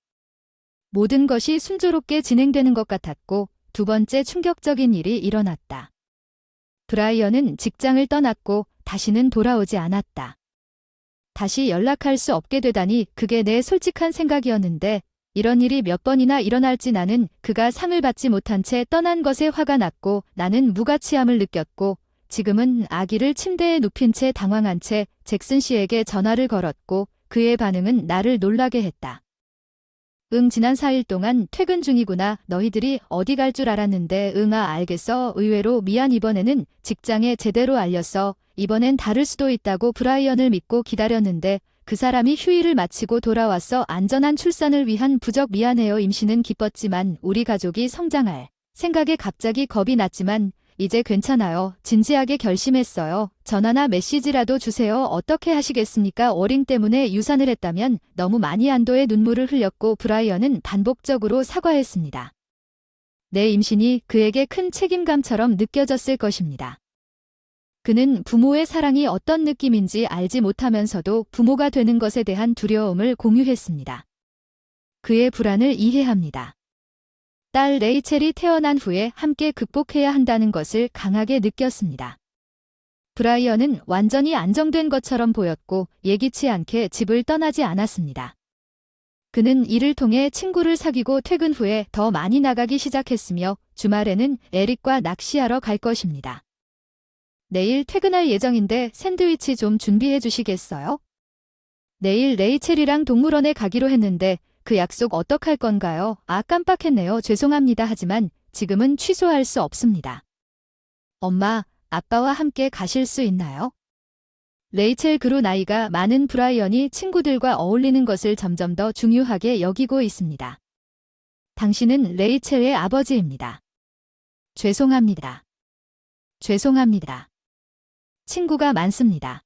모든 것이 순조롭게 진행되는 것 같았고 두 번째 충격적인 일이 일어났다. 브라이언은 직장을 떠났고 다시는 돌아오지 않았다. 다시 연락할 수 없게 되다니 그게 내 솔직한 생각이었는데 이런 일이 몇 번이나 일어날지. 나는 그가 상을 받지 못한 채 떠난 것에 화가 났고 나는 무가치함을 느꼈고 지금은 아기를 침대에 눕힌 채 당황한 채 잭슨 씨에게 전화를 걸었고 그의 반응은 나를 놀라게 했다. 지난 4일 동안 퇴근 중이구나. 너희들이 어디 갈 줄 알았는데. 알겠어. 의외로 미안. 이번에는 직장에 제대로 알렸어. 이번엔 다를 수도 있다고. 브라이언을 믿고 기다렸는데 그 사람이 휴일을 마치고 돌아와서 안전한 출산을 위한 부적. 미안해요. 임신은 기뻤지만 우리 가족이 성장할 생각에 갑자기 겁이 났지만 이제 괜찮아요. 진지하게 결심했어요. 전화나 메시지라도 주세요. 어떻게 하시겠습니까? 어린 때문에 유산을 했다면 너무 많이. 안도의 눈물을 흘렸고 브라이언은 반복적으로 사과했습니다. 내 임신이 그에게 큰 책임감처럼 느껴졌을 것입니다. 그는 부모의 사랑이 어떤 느낌인지 알지 못하면서도 부모가 되는 것에 대한 두려움을 공유했습니다. 그의 불안을 이해합니다. 딸 레이첼이 태어난 후에 함께 극복해야 한다는 것을 강하게 느꼈습니다. 브라이언은 완전히 안정된 것처럼 보였고 예기치 않게 집을 떠나지 않았습니다. 그는 이를 통해 친구를 사귀고 퇴근 후에 더 많이 나가기 시작했으며 주말에는 에릭과 낚시하러 갈 것입니다. 내일 퇴근할 예정인데 샌드위치 좀 준비해 주시겠어요? 내일 레이첼이랑 동물원에 가기로 했는데 그 약속 어떡할 건가요? 깜빡했네요. 죄송합니다. 하지만 지금은 취소할 수 없습니다. 엄마, 아빠와 함께 가실 수 있나요? 레이첼 그루 나이가 많은 브라이언이 친구들과 어울리는 것을 점점 더 중요하게 여기고 있습니다. 당신은 레이첼의 아버지입니다. 죄송합니다. 죄송합니다. 친구가 많습니다.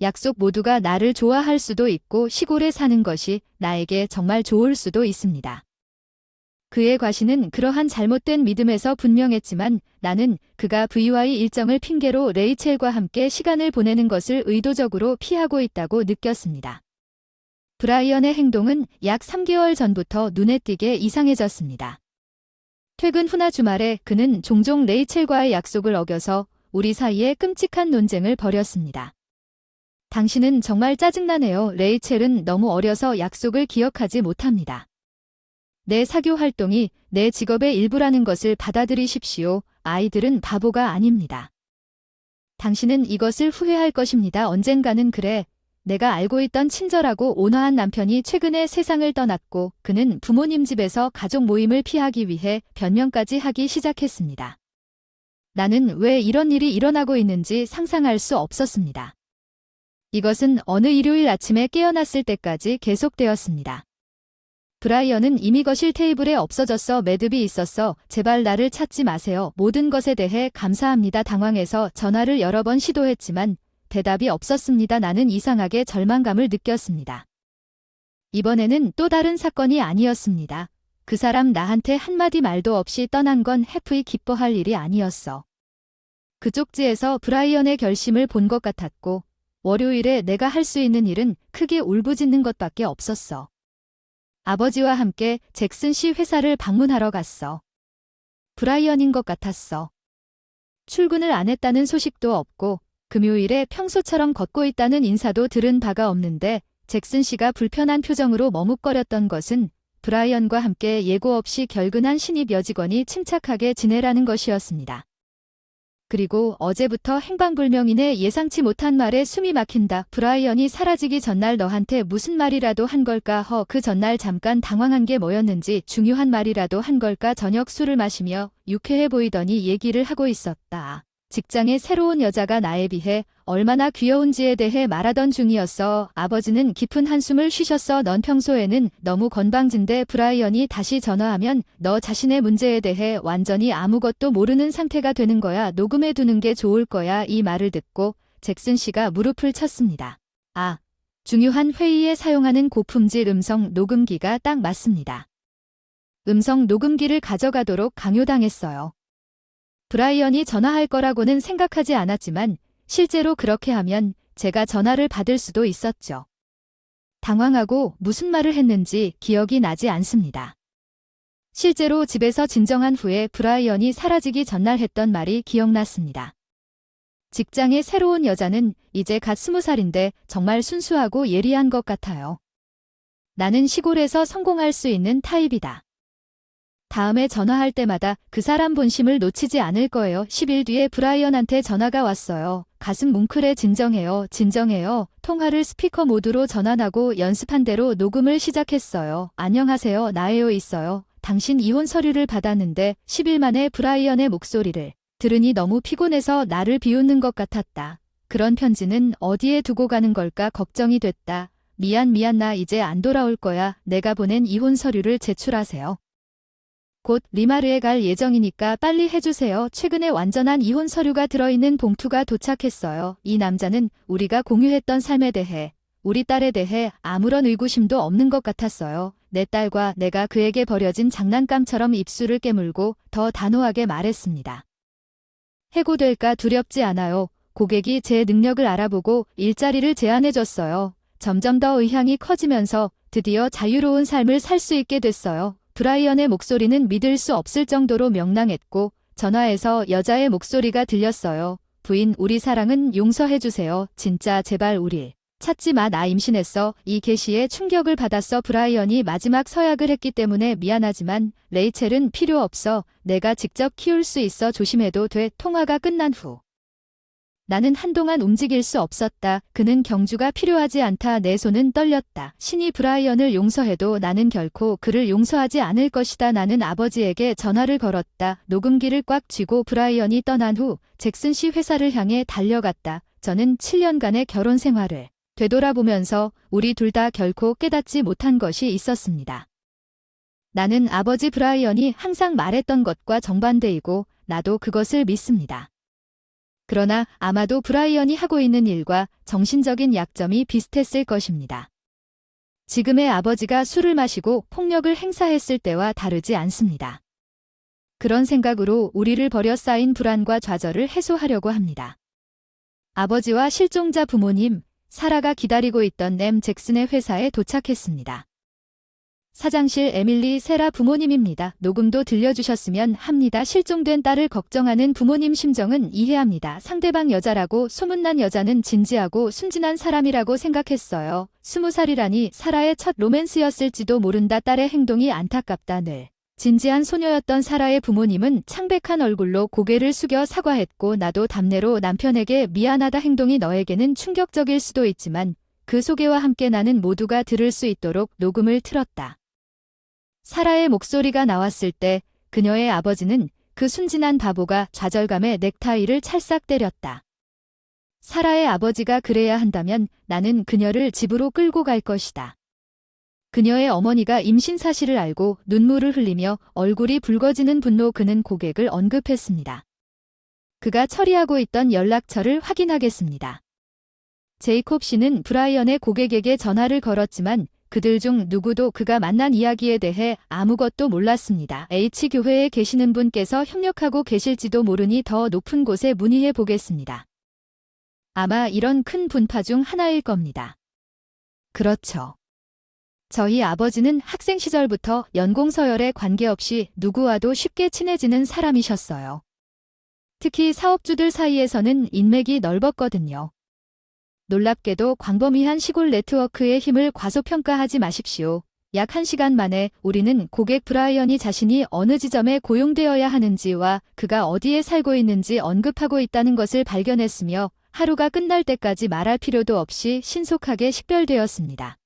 약속 모두가 나를 좋아할 수도 있고 시골에 사는 것이 나에게 정말 좋을 수도 있습니다. 그의 과시는 그러한 잘못된 믿음에서 분명했지만 나는 그가 VY 일정을 핑계로 레이첼과 함께 시간을 보내는 것을 의도적으로 피하고 있다고 느꼈습니다. 브라이언의 행동은 약 3개월 전부터 눈에 띄게 이상해졌습니다. 퇴근 후나 주말에 그는 종종 레이첼과의 약속을 어겨서 우리 사이에 끔찍한 논쟁을 벌였습니다. 당신은 정말 짜증나네요. 레이첼은 너무 어려서 약속을 기억하지 못합니다. 내 사교 활동이 내 직업의 일부라는 것을 받아들이십시오. 아이들은 바보가 아닙니다. 당신은 이것을 후회할 것입니다. 언젠가는. 그래. 내가 알고 있던 친절하고 온화한 남편이 최근에 세상을 떠났고 그는 부모님 집에서 가족 모임을 피하기 위해 변명까지 하기 시작했습니다. 나는 왜 이런 일이 일어나고 있는지 상상할 수 없었습니다. 이것은 어느 일요일 아침에 깨어났을 때까지 계속되었습니다. 브라이언은 이미 거실 테이블에 없어졌어. 매듭이 있었어. 제발 나를 찾지 마세요. 모든 것에 대해 감사합니다. 당황해서 전화를 여러 번 시도했지만 대답이 없었습니다. 나는 이상하게 절망감을 느꼈습니다. 이번에는 또 다른 사건이 아니었습니다. 그 사람 나한테 한마디 말도 없이 떠난 건 해프이 기뻐할 일이 아니었어. 그 쪽지에서 브라이언의 결심을 본 것 같았고 월요일에 내가 할 수 있는 일은 크게 울부짖는 것밖에 없었어. 아버지와 함께 잭슨 씨 회사를 방문하러 갔어. 브라이언인 것 같았어. 출근을 안 했다는 소식도 없고 금요일에 평소처럼 걷고 있다는 인사도 들은 바가 없는데 잭슨 씨가 불편한 표정으로 머뭇거렸던 것은 브라이언과 함께 예고 없이 결근한 신입 여직원이 침착하게 지내라는 것이었습니다. 그리고 어제부터 행방불명이네. 예상치 못한 말에 숨이 막힌다. 브라이언이 사라지기 전날 너한테 무슨 말이라도 한 걸까? 그 전날 잠깐 당황한 게 뭐였는지 중요한 말이라도 한 걸까? 저녁 술을 마시며 유쾌해 보이더니 얘기를 하고 있었다. 직장에 새로운 여자가 나에 비해 얼마나 귀여운지에 대해 말하던 중이었어. 아버지는 깊은 한숨을 쉬셨어. 넌 평소에는 너무 건방진데 브라이언이 다시 전화하면 너 자신의 문제에 대해 완전히 아무것도 모르는 상태가 되는 거야. 녹음해 두는 게 좋을 거야. 이 말을 듣고 잭슨 씨가 무릎을 쳤습니다. 중요한 회의에 사용하는 고품질 음성 녹음기가 딱 맞습니다. 음성 녹음기를 가져가도록 강요당했어요. 브라이언이 전화할 거라고는 생각하지 않았지만 실제로 그렇게 하면 제가 전화를 받을 수도 있었죠. 당황하고 무슨 말을 했는지 기억이 나지 않습니다. 실제로 집에서 진정한 후에 브라이언이 사라지기 전날 했던 말이 기억났습니다. 직장의 새로운 여자는 이제 갓 20살인데 정말 순수하고 예리한 것 같아요. 나는 시골에서 성공할 수 있는 타입이다. 다음에 전화할 때마다 그 사람 본심을 놓치지 않을 거예요. 10일 뒤에 브라이언한테 전화가 왔어요. 가슴 뭉클해. 진정해요. 진정해요. 통화를 스피커 모드로 전환하고 연습한 대로 녹음을 시작했어요. 안녕하세요. 나예요. 있어요. 당신 이혼 서류를 받았는데 10일 만에 브라이언의 목소리를 들으니 너무 피곤해서 나를 비웃는 것 같았다. 그런 편지는 어디에 두고 가는 걸까 걱정이 됐다. 미안 나 이제 안 돌아올 거야. 내가 보낸 이혼 서류를 제출하세요. 곧 리마르에 갈 예정이니까 빨리 해주세요. 최근에 완전한 이혼 서류가 들어있는 봉투가 도착했어요. 이 남자는 우리가 공유했던 삶에 대해, 우리 딸에 대해 아무런 의구심도 없는 것 같았어요. 내 딸과 내가 그에게 버려진 장난감처럼 입술을 깨물고 더 단호하게 말했습니다. 해고될까 두렵지 않아요. 고객이 제 능력을 알아보고 일자리를 제안해줬어요. 점점 더 의향이 커지면서 드디어 자유로운 삶을 살 수 있게 됐어요. 브라이언의 목소리는 믿을 수 없을 정도로 명랑했고 전화에서 여자의 목소리가 들렸어요. 부인, 우리 사랑은 용서해주세요. 진짜 제발 우릴 찾지 마. 나 임신했어. 이 계시에 충격을 받았어. 브라이언이 마지막 서약을 했기 때문에 미안하지만 레이첼은 필요 없어. 내가 직접 키울 수 있어. 조심해도 돼. 통화가 끝난 후 나는 한동안 움직일 수 없었다. 그는 경주가 필요하지 않다. 내 손은 떨렸다. 신이 브라이언을 용서해도 나는 결코 그를 용서하지 않을 것이다. 나는 아버지에게 전화를 걸었다. 녹음기를 꽉 쥐고 브라이언이 떠난 후 잭슨 씨 회사를 향해 달려갔다. 저는 7년간의 결혼 생활을 되돌아보면서 우리 둘 다 결코 깨닫지 못한 것이 있었습니다. 나는 아버지 브라이언이 항상 말했던 것과 정반대이고 나도 그것을 믿습니다. 그러나 아마도 브라이언이 하고 있는 일과 정신적인 약점이 비슷했을 것입니다. 지금의 아버지가 술을 마시고 폭력을 행사했을 때와 다르지 않습니다. 그런 생각으로 우리를 버려 쌓인 불안과 좌절을 해소하려고 합니다. 아버지와 실종자 부모님, 사라가 기다리고 있던 램 잭슨의 회사에 도착했습니다. 사장실 에밀리 세라 부모님입니다. 녹음도 들려주셨으면 합니다. 실종된 딸을 걱정하는 부모님 심정은 이해합니다. 상대방 여자라고 소문난 여자는 진지하고 순진한 사람이라고 생각했어요. 20살이라니 사라의 첫 로맨스였을지도 모른다. 딸의 행동이 안타깝다. 늘 진지한 소녀였던 사라의 부모님은 창백한 얼굴로 고개를 숙여 사과했고 나도 답례로 남편에게 미안하다. 행동이 너에게는 충격적일 수도 있지만 그 소개와 함께 나는 모두가 들을 수 있도록 녹음을 틀었다. 사라의 목소리가 나왔을 때 그녀의 아버지는 그 순진한 바보가 좌절감에 넥타이를 찰싹 때렸다. 사라의 아버지가 그래야 한다면 나는 그녀를 집으로 끌고 갈 것이다. 그녀의 어머니가 임신 사실을 알고 눈물을 흘리며 얼굴이 붉어지는 분노. 그는 고객을 언급했습니다. 그가 처리하고 있던 연락처를 확인하겠습니다. 제이콥 씨는 브라이언의 고객에게 전화를 걸었지만 그들 중 누구도 그가 만난 이야기에 대해 아무것도 몰랐습니다. H교회에 계시는 분께서 협력하고 계실지도 모르니 더 높은 곳에 문의해 보겠습니다. 아마 이런 큰 분파 중 하나일 겁니다. 그렇죠. 저희 아버지는 학생 시절부터 연공서열에 관계없이 누구와도 쉽게 친해지는 사람이셨어요. 특히 사업주들 사이에서는 인맥이 넓었거든요. 놀랍게도 광범위한 시골 네트워크의 힘을 과소평가하지 마십시오. 약 1시간 만에 우리는 고객 브라이언이 자신이 어느 지점에 고용되어야 하는지와 그가 어디에 살고 있는지 언급하고 있다는 것을 발견했으며 하루가 끝날 때까지 말할 필요도 없이 신속하게 식별되었습니다.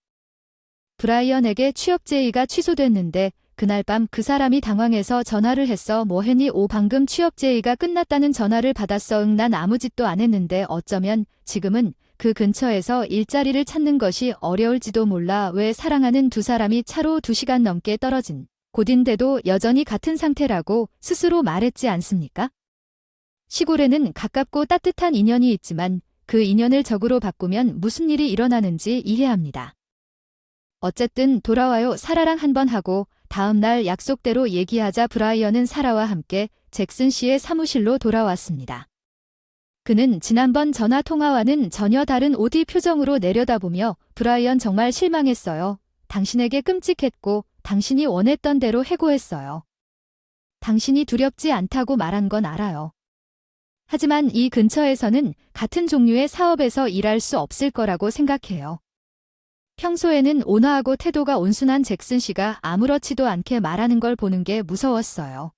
브라이언에게 취업 제의가 취소됐는데 그날 밤 그 사람이 당황해서 전화를 했어. 뭐 했니? 방금 취업 제의가 끝났다는 전화를 받았어. 난 아무 짓도 안 했는데 어쩌면 지금은 그 근처에서 일자리를 찾는 것이 어려울지도 몰라. 왜 사랑하는 두 사람이 차로 2시간 넘게 떨어진 곳인데도 여전히 같은 상태라고 스스로 말했지 않습니까? 시골에는 가깝고 따뜻한 인연이 있지만 그 인연을 적으로 바꾸면 무슨 일이 일어나는지 이해합니다. 어쨌든 돌아와요. 사라랑 한번 하고 다음 날 약속대로 얘기하자. 브라이언은 사라와 함께 잭슨 씨의 사무실로 돌아왔습니다. 그는 지난번 전화 통화와는 전혀 다른 오디 표정으로 내려다보며 브라이언 정말 실망했어요. 당신에게 끔찍했고 당신이 원했던 대로 해고했어요. 당신이 두렵지 않다고 말한 건 알아요. 하지만 이 근처에서는 같은 종류의 사업에서 일할 수 없을 거라고 생각해요. 평소에는 온화하고 태도가 온순한 잭슨 씨가 아무렇지도 않게 말하는 걸 보는 게 무서웠어요.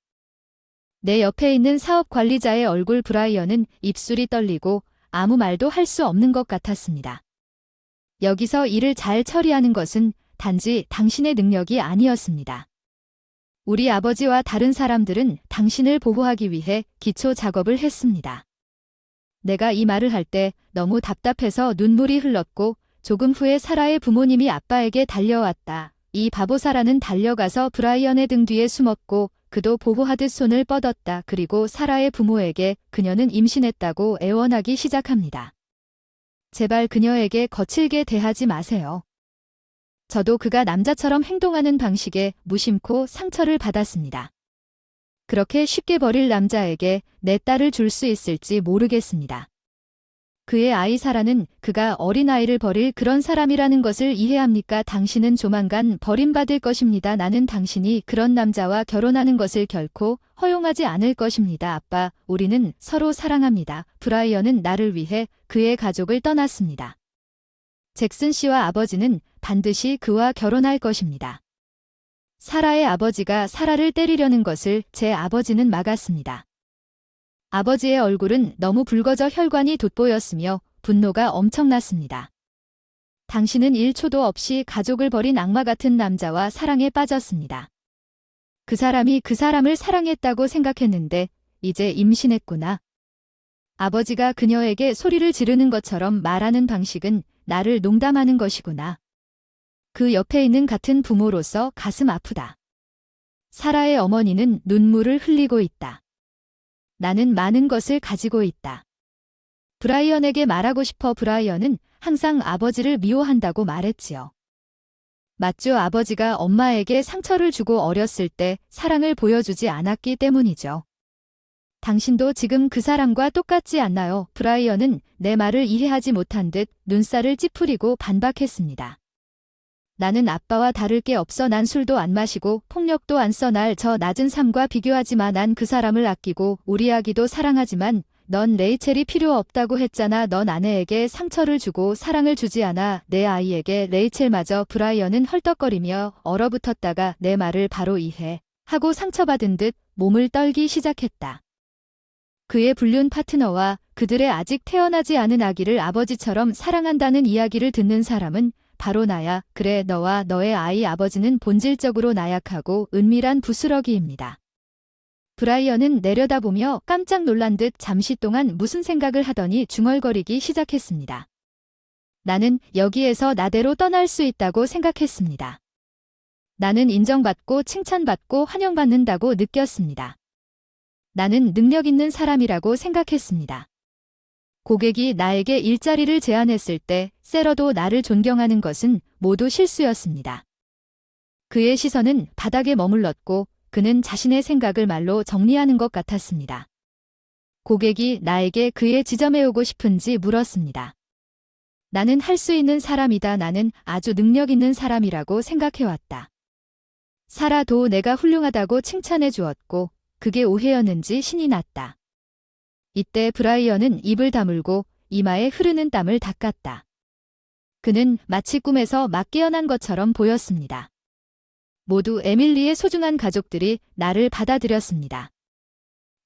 내 옆에 있는 사업 관리자의 얼굴 브라이언은 입술이 떨리고 아무 말도 할 수 없는 것 같았습니다. 여기서 일을 잘 처리하는 것은 단지 당신의 능력이 아니었습니다. 우리 아버지와 다른 사람들은 당신을 보호하기 위해 기초 작업을 했습니다. 내가 이 말을 할 때 너무 답답해서 눈물이 흘렀고 조금 후에 사라의 부모님이 아빠에게 달려왔다. 이 바보 사라는 달려가서 브라이언의 등 뒤에 숨었고 그도 보호하듯 손을 뻗었다. 그리고 사라의 부모에게 그녀는 임신했다고 애원하기 시작합니다. 제발 그녀에게 거칠게 대하지 마세요. 저도 그가 남자처럼 행동하는 방식에 무심코 상처를 받았습니다. 그렇게 쉽게 버릴 남자에게 내 딸을 줄 수 있을지 모르겠습니다. 그의 아이 사라는 그가 어린아이를 버릴 그런 사람이라는 것을 이해합니까? 당신은 조만간 버림받을 것입니다. 나는 당신이 그런 남자와 결혼하는 것을 결코 허용하지 않을 것입니다. 아빠, 우리는 서로 사랑합니다. 브라이언은 나를 위해 그의 가족을 떠났습니다. 잭슨 씨와 아버지는 반드시 그와 결혼할 것입니다. 사라의 아버지가 사라를 때리려는 것을 제 아버지는 막았습니다. 아버지의 얼굴은 너무 붉어져 혈관이 돋보였으며 분노가 엄청났습니다. 당신은 1초도 없이 가족을 버린 악마 같은 남자와 사랑에 빠졌습니다. 그 사람이 그 사람을 사랑했다고 생각했는데 이제 임신했구나. 아버지가 그녀에게 소리를 지르는 것처럼 말하는 방식은 나를 농담하는 것이구나. 그 옆에 있는 같은 부모로서 가슴 아프다. 사라의 어머니는 눈물을 흘리고 있다. 나는 많은 것을 가지고 있다. 브라이언에게 말하고 싶어. 브라이언은 항상 아버지를 미워한다고 말했지요. 맞죠. 아버지가 엄마에게 상처를 주고 어렸을 때 사랑을 보여주지 않았기 때문이죠. 당신도 지금 그 사람과 똑같지 않나요? 브라이언은 내 말을 이해하지 못한 듯 눈살을 찌푸리고 반박했습니다. 나는 아빠와 다를 게 없어. 난 술도 안 마시고 폭력도 안 써. 날 저 낮은 삶과 비교하지 마. 난 그 사람을 아끼고 우리 아기도 사랑하지만 넌 레이첼이 필요 없다고 했잖아. 넌 아내에게 상처를 주고 사랑을 주지 않아. 내 아이에게 레이첼마저. 브라이언은 헐떡거리며 얼어붙었다가 내 말을 바로 이해하고 상처받은 듯 몸을 떨기 시작했다. 그의 불륜 파트너와 그들의 아직 태어나지 않은 아기를 아버지처럼 사랑한다는 이야기를 듣는 사람은 바로 나야. 그래, 너와 너의 아이 아버지는 본질적으로 나약하고 은밀한 부스러기입니다. 브라이언은 내려다보며 깜짝 놀란 듯 잠시 동안 무슨 생각을 하더니 중얼거리기 시작했습니다. 나는 여기에서 나대로 떠날 수 있다고 생각했습니다. 나는 인정받고 칭찬받고 환영받는다고 느꼈습니다. 나는 능력 있는 사람이라고 생각했습니다. 고객이 나에게 일자리를 제안했을 때 세러도 나를 존경하는 것은 모두 실수였습니다. 그의 시선은 바닥에 머물렀고 그는 자신의 생각을 말로 정리하는 것 같았습니다. 고객이 나에게 그의 지점에 오고 싶은지 물었습니다. 나는 할 수 있는 사람이다. 나는 아주 능력 있는 사람이라고 생각해왔다. 사라도 내가 훌륭하다고 칭찬해 주었고 그게 오해였는지 신이 났다. 이때 브라이언은 입을 다물고 이마에 흐르는 땀을 닦았다. 그는 마치 꿈에서 막 깨어난 것처럼 보였습니다. 모두 에밀리의 소중한 가족들이 나를 받아들였습니다.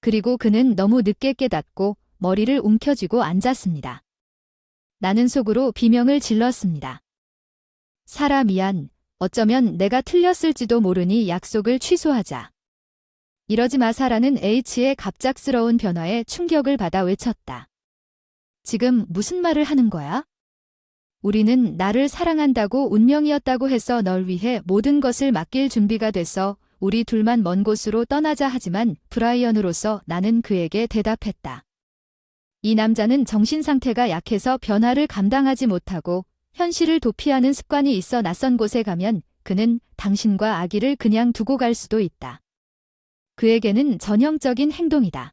그리고 그는 너무 늦게 깨닫고 머리를 움켜쥐고 앉았습니다. 나는 속으로 비명을 질렀습니다. 사라, 미안. 어쩌면 내가 틀렸을지도 모르니 약속을 취소하자. 이러지 마. 사라는 H의 갑작스러운 변화에 충격을 받아 외쳤다. 지금 무슨 말을 하는 거야? 우리는 나를 사랑한다고 운명이었다고 해서 널 위해 모든 것을 맡길 준비가 됐어. 우리 둘만 먼 곳으로 떠나자. 하지만 브라이언으로서 나는 그에게 대답했다. 이 남자는 정신 상태가 약해서 변화를 감당하지 못하고 현실을 도피하는 습관이 있어. 낯선 곳에 가면 그는 당신과 아기를 그냥 두고 갈 수도 있다. 그에게는 전형적인 행동이다.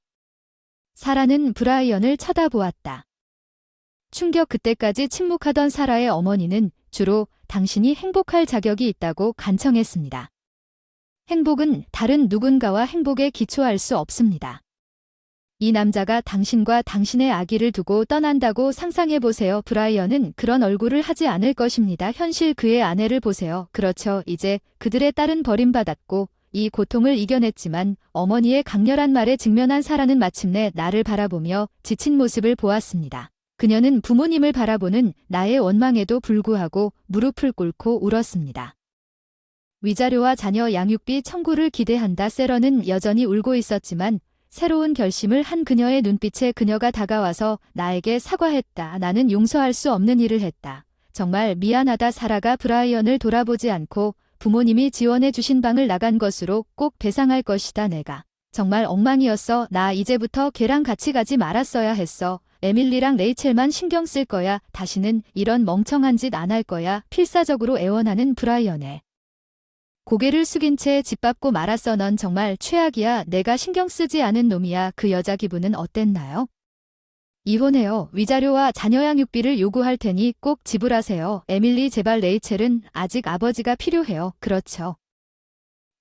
사라는 브라이언을 쳐다보았다. 충격. 그때까지 침묵하던 사라의 어머니는 주로 당신이 행복할 자격이 있다고 간청했습니다. 행복은 다른 누군가와 행복에 기초할 수 없습니다. 이 남자가 당신과 당신의 아기를 두고 떠난다고 상상해보세요. 브라이언은 그런 얼굴을 하지 않을 것입니다. 현실. 그의 아내를 보세요. 그렇죠. 이제 그들의 딸은 버림받았고 이 고통을 이겨냈지만 어머니의 강렬한 말에 직면한 사라는 마침내 나를 바라보며 지친 모습을 보았습니다. 그녀는 부모님을 바라보는 나의 원망에도 불구하고 무릎을 꿇고 울었습니다. 위자료와 자녀 양육비 청구를 기대한다. 세러는 여전히 울고 있었지만 새로운 결심을 한 그녀의 눈빛에 그녀가 다가와서 나에게 사과했다. 나는 용서할 수 없는 일을 했다. 정말 미안하다. 사라가 브라이언을 돌아보지 않고 부모님이 지원해 주신 방을 나간 것으로 꼭 배상할 것이다. 내가 정말 엉망이었어. 나 이제부터 걔랑 같이 가지 말았어야 했어. 에밀리랑 레이첼만 신경 쓸 거야. 다시는 이런 멍청한 짓 안 할 거야. 필사적으로 애원하는 브라이언에 고개를 숙인 채 짓밟고 말았어. 넌 정말 최악이야. 내가 신경 쓰지 않은 놈이야. 그 여자 기분은 어땠나요? 이혼해요. 위자료와 자녀 양육비를 요구할 테니 꼭 지불하세요. 에밀리 제발. 레이첼은 아직 아버지가 필요해요. 그렇죠.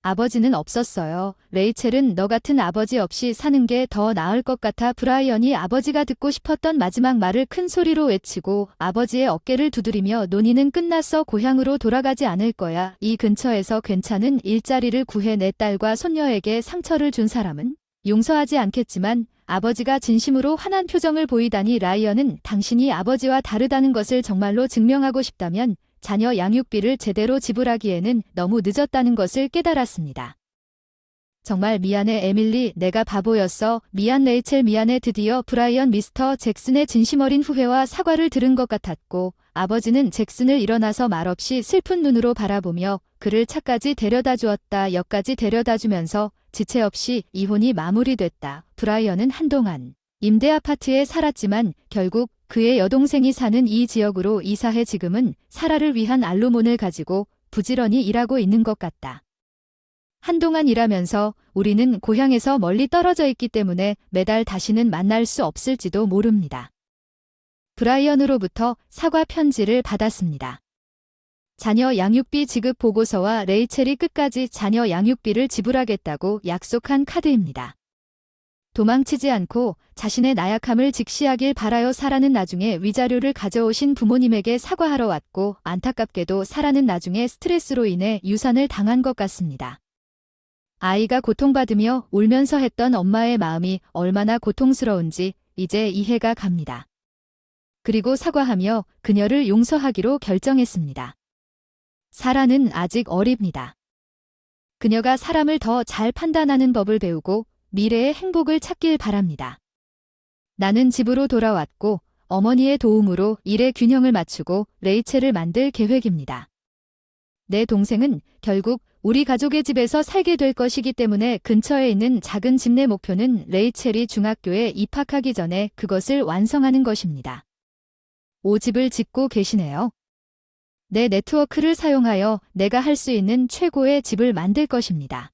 아버지는 없었어요. 레이첼은 너 같은 아버지 없이 사는 게 더 나을 것 같아. 브라이언이 아버지가 듣고 싶었던 마지막 말을 큰 소리로 외치고 아버지의 어깨를 두드리며 논의는 끝났어. 고향으로 돌아가지 않을 거야. 이 근처에서 괜찮은 일자리를 구해 내 딸과 손녀에게 상처를 준 사람은 용서하지 않겠지만 아버지가 진심으로 화난 표정을 보이다니. 라이언은 당신이 아버지와 다르다는 것을 정말로 증명하고 싶다면 자녀 양육비를 제대로 지불하기에는 너무 늦었다는 것을 깨달았습니다. 정말 미안해 에밀리. 내가 바보였어. 미안 레이첼. 미안해. 드디어 브라이언 미스터 잭슨의 진심 어린 후회와 사과를 들은 것 같았고 아버지는 잭슨을 일어나서 말없이 슬픈 눈으로 바라보며 그를 차까지 데려다 주었다. 역까지 데려다 주면서 지체 없이 이혼이 마무리됐다. 브라이언은 한동안 임대 아파트에 살았지만 결국 그의 여동생이 사는 이 지역으로 이사해 지금은 사라를 위한 알루몬을 가지고 부지런히 일하고 있는 것 같다. 한동안 일하면서 우리는 고향에서 멀리 떨어져 있기 때문에 매달 다시는 만날 수 없을지도 모릅니다. 브라이언으로부터 사과 편지를 받았습니다. 자녀 양육비 지급 보고서와 레이첼이 끝까지 자녀 양육비를 지불하겠다고 약속한 카드입니다. 도망치지 않고 자신의 나약함을 직시하길 바라요. 사라는 나중에 위자료를 가져오신 부모님에게 사과하러 왔고 안타깝게도 사라는 나중에 스트레스로 인해 유산을 당한 것 같습니다. 아이가 고통받으며 울면서 했던 엄마의 마음이 얼마나 고통스러운지 이제 이해가 갑니다. 그리고 사과하며 그녀를 용서하기로 결정했습니다. 사라는 아직 어립니다. 그녀가 사람을 더 잘 판단하는 법을 배우고 미래의 행복을 찾길 바랍니다. 나는 집으로 돌아왔고 어머니의 도움으로 일의 균형을 맞추고 레이첼을 만들 계획입니다. 내 동생은 결국 우리 가족의 집에서 살게 될 것이기 때문에 근처에 있는 작은 집. 내 목표는 레이첼이 중학교에 입학하기 전에 그것을 완성하는 것입니다. 5집을 짓고 계시네요. 내 네트워크를 사용하여 내가 할 수 있는 최고의 집을 만들 것입니다.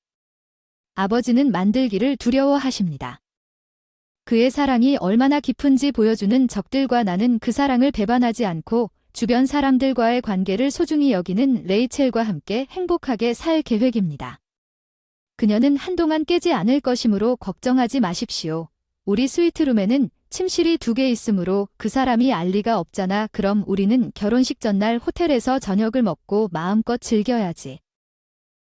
아버지는 만들기를 두려워하십니다. 그의 사랑이 얼마나 깊은지 보여주는 적들과 나는 그 사랑을 배반하지 않고 주변 사람들과의 관계를 소중히 여기는 레이첼과 함께 행복하게 살 계획입니다. 그녀는 한동안 깨지 않을 것이므로 걱정하지 마십시오. 우리 스위트룸에는 침실이 2개 있으므로 그 사람이 알 리가 없잖아. 그럼 우리는 결혼식 전날 호텔에서 저녁을 먹고 마음껏 즐겨야지.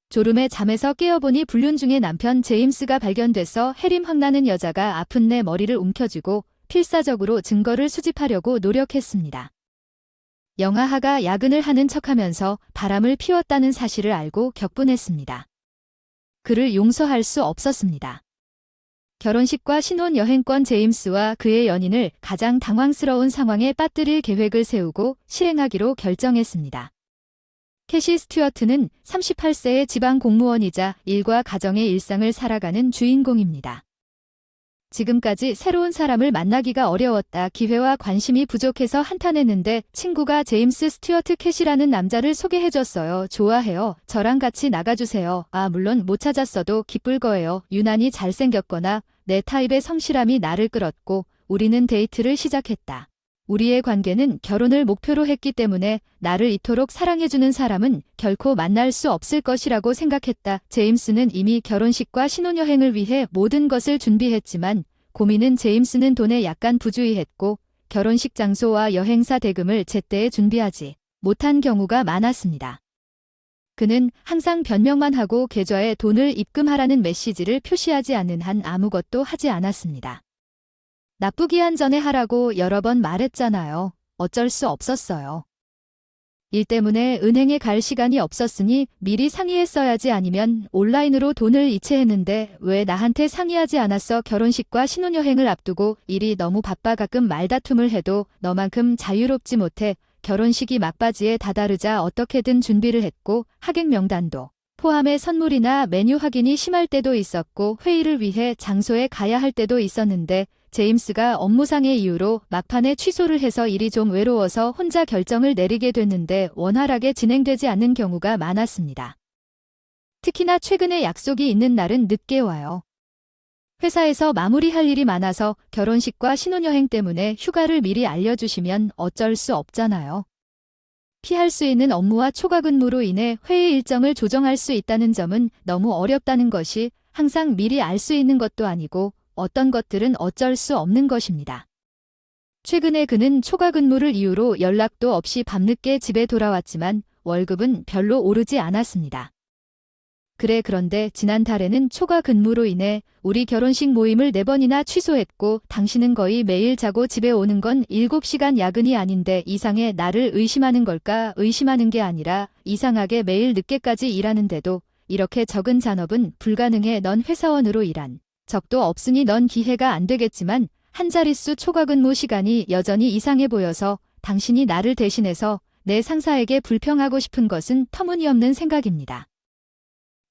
졸음에 잠에서 깨어보니 불륜 중에 남편 제임스가 발견돼서 해림 황나는 여자가 아픈 내 머리를 움켜쥐고 필사적으로 증거를 수집하려고 노력했습니다. 영아하가 야근을 하는 척하면서 바람을 피웠다는 사실을 알고 격분했습니다. 그를 용서할 수 없었습니다. 결혼식과 신혼여행권 제임스와 그의 연인을 가장 당황스러운 상황에 빠뜨릴 계획을 세우고 실행하기로 결정했습니다. 캐시 스튜어트는 38세의 지방 공무원이자 일과 가정의 일상을 살아가는 주인공입니다. 지금까지 새로운 사람을 만나기가 어려웠다. 기회와 관심이 부족해서 한탄했는데 친구가 제임스 스튜어트 캣이라는 남자를 소개해줬어요. 좋아해요. 저랑 같이 나가주세요. 아, 물론 못 찾았어도 기쁠 거예요. 유난히 잘생겼거나 내 타입의 성실함이 나를 끌었고 우리는 데이트를 시작했다. 우리의 관계는 결혼을 목표로 했기 때문에 나를 이토록 사랑해주는 사람은 결코 만날 수 없을 것이라고 생각했다. 제임스는 이미 결혼식과 신혼여행을 위해 모든 것을 준비했지만 고민은 제임스는 돈에 약간 부주의했고 결혼식 장소와 여행사 대금을 제때에 준비하지 못한 경우가 많았습니다. 그는 항상 변명만 하고 계좌에 돈을 입금하라는 메시지를 표시하지 않는 한 아무것도 하지 않았습니다. 나쁘기 한 전에 하라고 여러 번 말했잖아요. 어쩔 수 없었어요. 일 때문에 은행에 갈 시간이 없었으니 미리 상의했어야지 아니면 온라인으로 돈을 이체했는데 왜 나한테 상의하지 않았어? 결혼식과 신혼여행을 앞두고 일이 너무 바빠 가끔 말다툼을 해도 너만큼 자유롭지 못해. 결혼식이 막바지에 다다르자 어떻게든 준비를 했고 하객 명단도 포함해 선물이나 메뉴 확인이 심할 때도 있었고 회의를 위해 장소에 가야 할 때도 있었는데 제임스가 업무상의 이유로 막판에 취소를 해서 일이 좀 외로워서 혼자 결정을 내리게 됐는데 원활하게 진행되지 않는 경우가 많았습니다. 특히나 최근에 약속이 있는 날은 늦게 와요. 회사에서 마무리할 일이 많아서 결혼식과 신혼여행 때문에 휴가를 미리 알려주시면 어쩔 수 없잖아요. 피할 수 있는 업무와 초과 근무로 인해 회의 일정을 조정할 수 있다는 점은 너무 어렵다는 것이 항상 미리 알 수 있는 것도 아니고 어떤 것들은 어쩔 수 없는 것입니다. 최근에 그는 초과 근무를 이유로 연락도 없이 밤늦게 집에 돌아왔지만 월급은 별로 오르지 않았습니다. 그런데 지난달에는 초과 근무로 인해 우리 결혼식 모임을 4번이나 취소했고 당신은 거의 매일 자고 집에 오는 건 7시간 야근이 아닌데 이상해. 나를 의심하는 걸까? 의심하는 게 아니라 이상하게 매일 늦게까지 일하는데도 이렇게 적은 잔업은 불가능해. 넌 회사원으로 일한 적도 없으니 넌 기회가 안 되겠지만 한 자릿수 초과 근무 시간이 여전히 이상해 보여서 당신이 나를 대신해서 내 상사에게 불평하고 싶은 것은 터무니없는 생각입니다.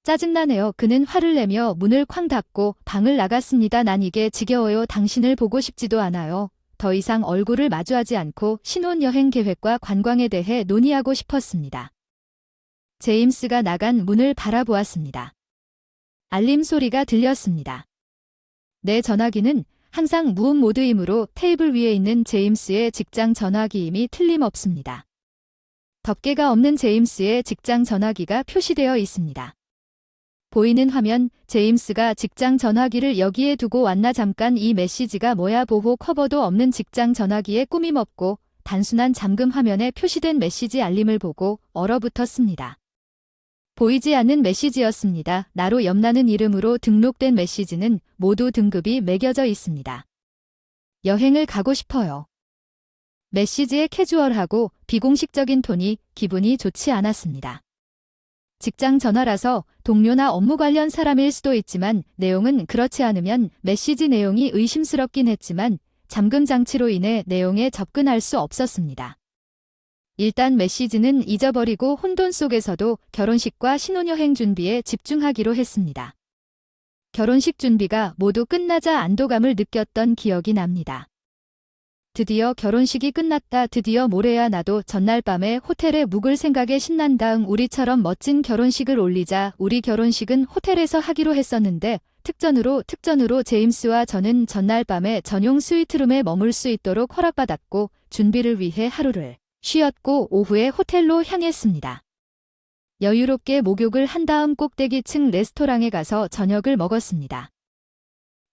짜증나네요. 그는 화를 내며 문을 쾅 닫고 방을 나갔습니다. 난 이게 지겨워요. 당신을 보고 싶지도 않아요. 더 이상 얼굴을 마주하지 않고 신혼여행 계획과 관광에 대해 논의하고 싶었습니다. 제임스가 나간 문을 바라보았습니다. 알림 소리가 들렸습니다. 내 전화기는 항상 무음 모드이므로 테이블 위에 있는 제임스의 직장 전화기임이 틀림없습니다. 덮개가 없는 제임스의 직장 전화기가 표시되어 있습니다. 보이는 화면, 제임스가 직장 전화기를 여기에 두고 왔나? 잠깐 이 메시지가 뭐야? 보호 커버도 없는 직장 전화기에 꾸밈없고 단순한 잠금 화면에 표시된 메시지 알림을 보고 얼어붙었습니다. 보이지 않는 메시지였습니다. 나로 염라는 이름으로 등록된 메시지는 모두 등급이 매겨져 있습니다. 여행을 가고 싶어요. 메시지의 캐주얼하고 비공식적인 톤이 기분이 좋지 않았습니다. 직장 전화라서 동료나 업무 관련 사람일 수도 있지만 내용은 그렇지 않으면 메시지 내용이 의심스럽긴 했지만 잠금 장치로 인해 내용에 접근할 수 없었습니다. 일단 메시지는 잊어버리고 혼돈 속에서도 결혼식과 신혼여행 준비에 집중하기로 했습니다. 결혼식 준비가 모두 끝나자 안도감을 느꼈던 기억이 납니다. 드디어 결혼식이 끝났다. 드디어 모레야. 나도 전날 밤에 호텔에 묵을 생각에 신난다. 우리처럼 멋진 결혼식을 올리자. 우리 결혼식은 호텔에서 하기로 했었는데 특전으로 제임스와 저는 전날 밤에 전용 스위트룸에 머물 수 있도록 허락받았고 준비를 위해 하루를 쉬었고 오후에 호텔로 향했습니다. 여유롭게 목욕을 한 다음 꼭대기층 레스토랑에 가서 저녁을 먹었습니다.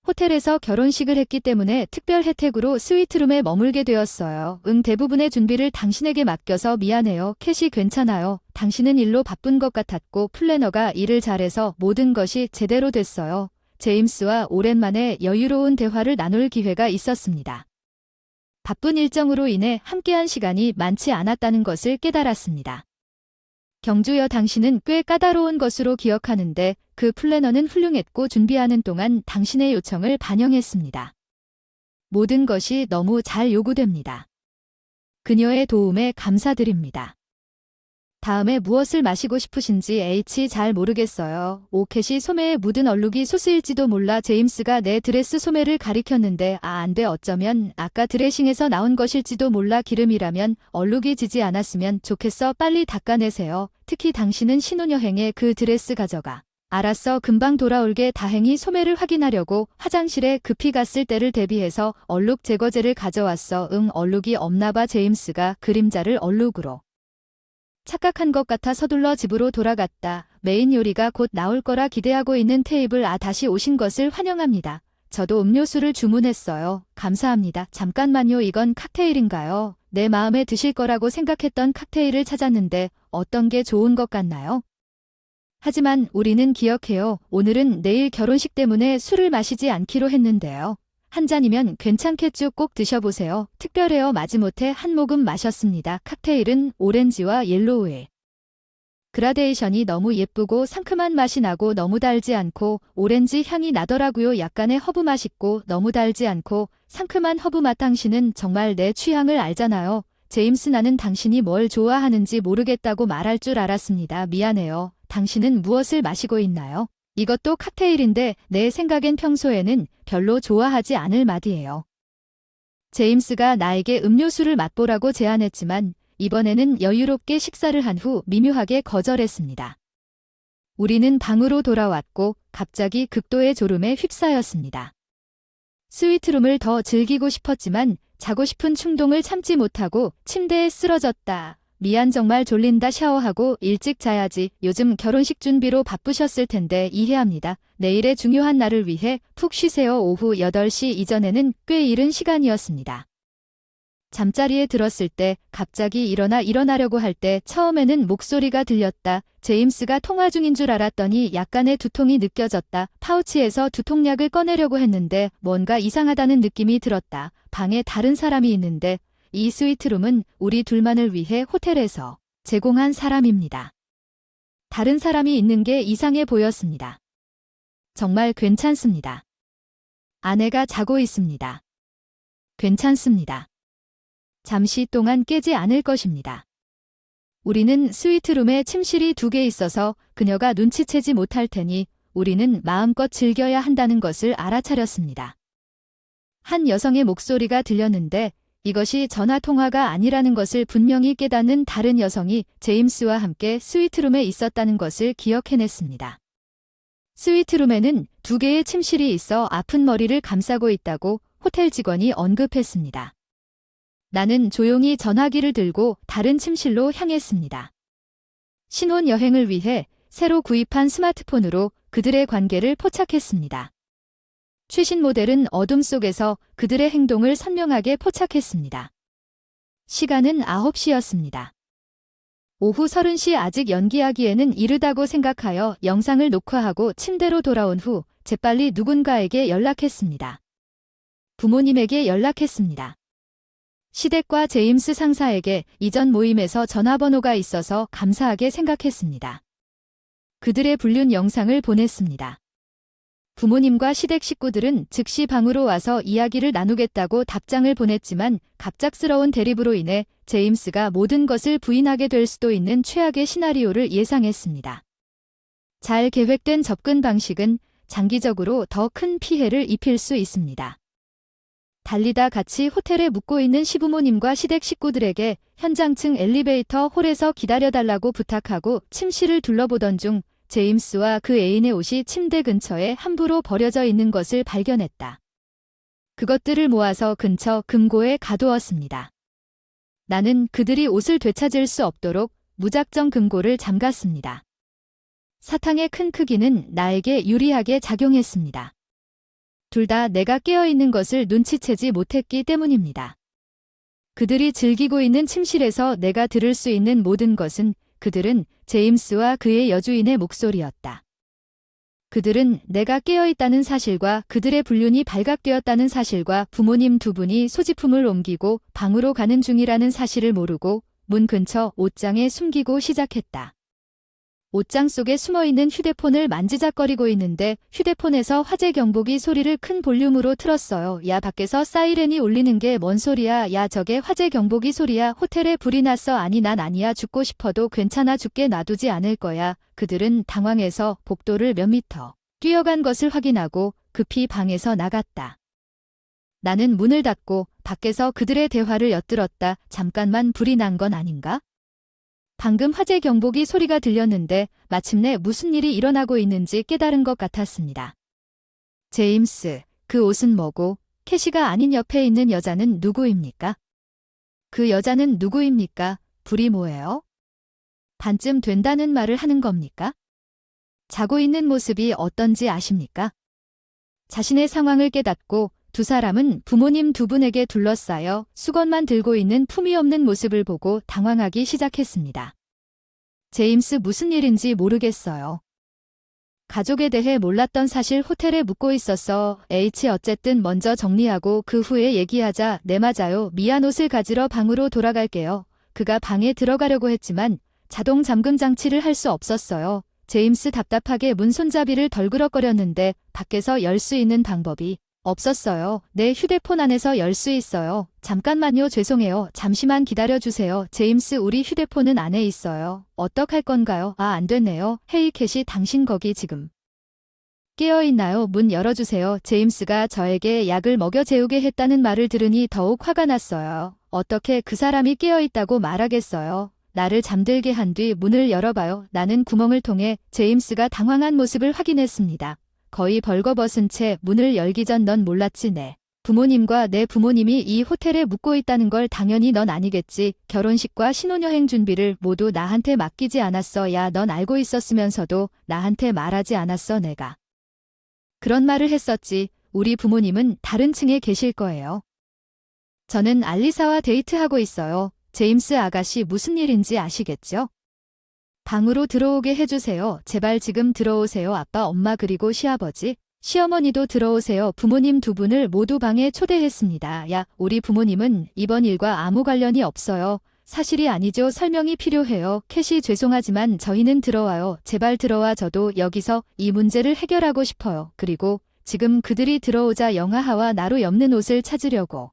호텔에서 결혼식을 했기 때문에 특별 혜택으로 스위트룸에 머물게 되었어요. 대부분의 준비를 당신에게 맡겨서 미안해요. 캣이 괜찮아요. 당신은 일로 바쁜 것 같았고 플래너가 일을 잘해서 모든 것이 제대로 됐어요. 제임스와 오랜만에 여유로운 대화를 나눌 기회가 있었습니다. 바쁜 일정으로 인해 함께한 시간이 많지 않았다는 것을 깨달았습니다. 경주여, 당신은 꽤 까다로운 것으로 기억하는데 그 플래너는 훌륭했고 준비하는 동안 당신의 요청을 반영했습니다. 모든 것이 너무 잘 요구됩니다. 그녀의 도움에 감사드립니다. 다음에 무엇을 마시고 싶으신지 H 잘 모르겠어요. 오켓이 소매에 묻은 얼룩이 소스일지도 몰라. 제임스가 내 드레스 소매를 가리켰는데 안 돼. 어쩌면 아까 드레싱에서 나온 것일지도 몰라. 기름이라면 얼룩이 지지 않았으면 좋겠어. 빨리 닦아내세요. 특히 당신은 신혼여행에 그 드레스 가져가. 알았어. 금방 돌아올게. 다행히 소매를 확인하려고 화장실에 급히 갔을 때를 대비해서 얼룩 제거제를 가져왔어. 얼룩이 없나봐. 제임스가 그림자를 얼룩으로 착각한 것 같아 서둘러 집으로 돌아갔다. 메인 요리가 곧 나올 거라 기대하고 있는 테이블. 다시 오신 것을 환영합니다. 저도 음료수를 주문했어요. 감사합니다. 잠깐만요. 이건 칵테일인가요? 내 마음에 드실 거라고 생각했던 칵테일을 찾았는데 어떤 게 좋은 것 같나요? 하지만 우리는 기억해요. 오늘은 내일 결혼식 때문에 술을 마시지 않기로 했는데요. 한 잔이면 괜찮겠죠. 꼭 드셔보세요. 특별해요. 마지못해 한 모금 마셨습니다. 칵테일은 오렌지와 옐로우에 그라데이션이 너무 예쁘고 상큼한 맛이 나고 너무 달지 않고 오렌지 향이 나더라고요. 약간의 허브 맛있고 너무 달지 않고 상큼한 허브 맛. 당신은 정말 내 취향을 알잖아요. 제임스, 나는 당신이 뭘 좋아하는지 모르겠다고 말할 줄 알았습니다. 미안해요. 당신은 무엇을 마시고 있나요? 이것도 칵테일인데 내 생각엔 평소에는 별로 좋아하지 않을 맛이에요. 제임스가 나에게 음료수를 맛보라고 제안했지만 이번에는 여유롭게 식사를 한 후 미묘하게 거절했습니다. 우리는 방으로 돌아왔고 갑자기 극도의 졸음에 휩싸였습니다. 스위트룸을 더 즐기고 싶었지만 자고 싶은 충동을 참지 못하고 침대에 쓰러졌다. 미안, 정말 졸린다. 샤워하고 일찍 자야지. 요즘 결혼식 준비로 바쁘셨을 텐데 이해합니다. 내일의 중요한 날을 위해 푹 쉬세요. 오후 8시 이전에는 꽤 이른 시간이었습니다. 잠자리에 들었을 때 갑자기 일어나려고 할 때 처음에는 목소리가 들렸다. 제임스가 통화 중인 줄 알았더니 약간의 두통이 느껴졌다. 파우치에서 두통약을 꺼내려고 했는데 뭔가 이상하다는 느낌이 들었다. 방에 다른 사람이 있는데 이 스위트룸은 우리 둘만을 위해 호텔에서 제공한 사람입니다. 다른 사람이 있는 게 이상해 보였습니다. 정말 괜찮습니다. 아내가 자고 있습니다. 괜찮습니다. 잠시 동안 깨지 않을 것입니다. 우리는 스위트룸에 침실이 2개 있어서 그녀가 눈치채지 못할 테니 우리는 마음껏 즐겨야 한다는 것을 알아차렸습니다. 한 여성의 목소리가 들렸는데 이것이 전화통화가 아니라는 것을 분명히 깨닫는 다른 여성이 제임스와 함께 스위트룸에 있었다는 것을 기억해냈습니다. 스위트룸에는 2개의 침실이 있어 아픈 머리를 감싸고 있다고 호텔 직원이 언급했습니다. 나는 조용히 전화기를 들고 다른 침실로 향했습니다. 신혼여행을 위해 새로 구입한 스마트폰으로 그들의 관계를 포착했습니다. 최신 모델은 어둠 속에서 그들의 행동을 선명하게 포착했습니다. 시간은 9시였습니다. 오후 30시. 아직 연기하기에는 이르다고 생각하여 영상을 녹화하고 침대로 돌아온 후 재빨리 누군가에게 연락했습니다. 부모님에게 연락했습니다. 시댁과 제임스 상사에게 이전 모임에서 전화번호가 있어서 감사하게 생각했습니다. 그들의 불륜 영상을 보냈습니다. 부모님과 시댁 식구들은 즉시 방으로 와서 이야기를 나누겠다고 답장을 보냈지만 갑작스러운 대립으로 인해 제임스가 모든 것을 부인하게 될 수도 있는 최악의 시나리오를 예상했습니다. 잘 계획된 접근 방식은 장기적으로 더 큰 피해를 입힐 수 있습니다. 달리다 같이 호텔에 묵고 있는 시부모님과 시댁 식구들에게 현장층 엘리베이터 홀에서 기다려달라고 부탁하고 침실을 둘러보던 중 제임스와 그 애인의 옷이 침대 근처에 함부로 버려져 있는 것을 발견했다. 그것들을 모아서 근처 금고에 가두었습니다. 나는 그들이 옷을 되찾을 수 없도록 무작정 금고를 잠갔습니다. 사탕의 큰 크기는 나에게 유리하게 작용했습니다. 둘 다 내가 깨어있는 것을 눈치채지 못했기 때문입니다. 그들이 즐기고 있는 침실에서 내가 들을 수 있는 모든 것은 그들은 제임스와 그의 여주인의 목소리였다. 그들은 내가 깨어있다는 사실과 그들의 불륜이 발각되었다는 사실과 부모님 2분이 소지품을 옮기고 방으로 가는 중이라는 사실을 모르고 문 근처 옷장에 숨기고 시작했다. 옷장 속에 숨어있는 휴대폰을 만지작거리고 있는데 휴대폰에서 화재 경보기 소리를 큰 볼륨으로 틀었어요. 야, 밖에서 사이렌이 울리는 게 뭔 소리야? 야, 저게 화재 경보기 소리야. 호텔에 불이 났어. 아니, 난 아니야. 죽고 싶어도 괜찮아. 죽게 놔두지 않을 거야. 그들은 당황해서 복도를 몇 미터 뛰어간 것을 확인하고 급히 방에서 나갔다. 나는 문을 닫고 밖에서 그들의 대화를 엿들었다. 잠깐만 불이 난 건 아닌가? 방금 화재 경보기 소리가 들렸는데 마침내 무슨 일이 일어나고 있는지 깨달은 것 같았습니다. 제임스, 그 옷은 뭐고 캐시가 아닌 옆에 있는 여자는 누구입니까? 그 여자는 누구입니까? 불이 뭐예요? 반쯤 된다는 말을 하는 겁니까? 자고 있는 모습이 어떤지 아십니까? 자신의 상황을 깨닫고 두 사람은 부모님 두 분에게 둘러싸여 수건만 들고 있는 품위 없는 모습을 보고 당황하기 시작했습니다. 제임스 무슨 일인지 모르겠어요. 가족에 대해 몰랐던 사실 호텔에 묵고 있었어. 어쨌든 먼저 정리하고 그 후에 얘기하자. 네, 맞아요. 미안, 옷을 가지러 방으로 돌아갈게요. 그가 방에 들어가려고 했지만 자동 잠금 장치를 할 수 없었어요. 제임스 답답하게 문 손잡이를 덜그럭거렸는데 밖에서 열 수 있는 방법이 없었어요. 내 휴대폰 안에서 열 수 있어요. 잠깐만요. 죄송해요. 잠시만 기다려주세요. 제임스, 우리 휴대폰은 안에 있어요. 어떡할 건가요? 아, 안 됐네요. 헤이 캐시, 당신 거기 지금 깨어있나요? 문 열어주세요. 제임스가 저에게 약을 먹여 재우게 했다는 말을 들으니 더욱 화가 났어요. 어떻게 그 사람이 깨어있다고 말하겠어요? 나를 잠들게 한 뒤 문을 열어봐요. 나는 구멍을 통해 제임스가 당황한 모습을 확인했습니다. 거의 벌거벗은 채 문을 열기 전 넌 몰랐지. 내 부모님과 내 부모님이 이 호텔에 묵고 있다는 걸 당연히 넌 아니겠지. 결혼식과 신혼여행 준비를 모두 나한테 맡기지 않았어. 야, 넌 알고 있었으면서도 나한테 말하지 않았어. 내가 그런 말을 했었지. 우리 부모님은 다른 층에 계실 거예요. 저는 알리사와 데이트하고 있어요. 제임스 아가씨, 무슨 일인지 아시겠죠? 방으로 들어오게 해주세요. 제발 지금 들어오세요. 아빠, 엄마, 그리고 시아버지, 시어머니도 들어오세요. 부모님 두 분을 모두 방에 초대했습니다. 야, 우리 부모님은 이번 일과 아무 관련이 없어요. 사실이 아니죠. 설명이 필요해요. 캐시, 죄송하지만 저희는 들어와요. 제발 들어와. 저도 여기서 이 문제를 해결하고 싶어요. 그리고 지금 그들이 들어오자 영아하와 나로 엮는 옷을 찾으려고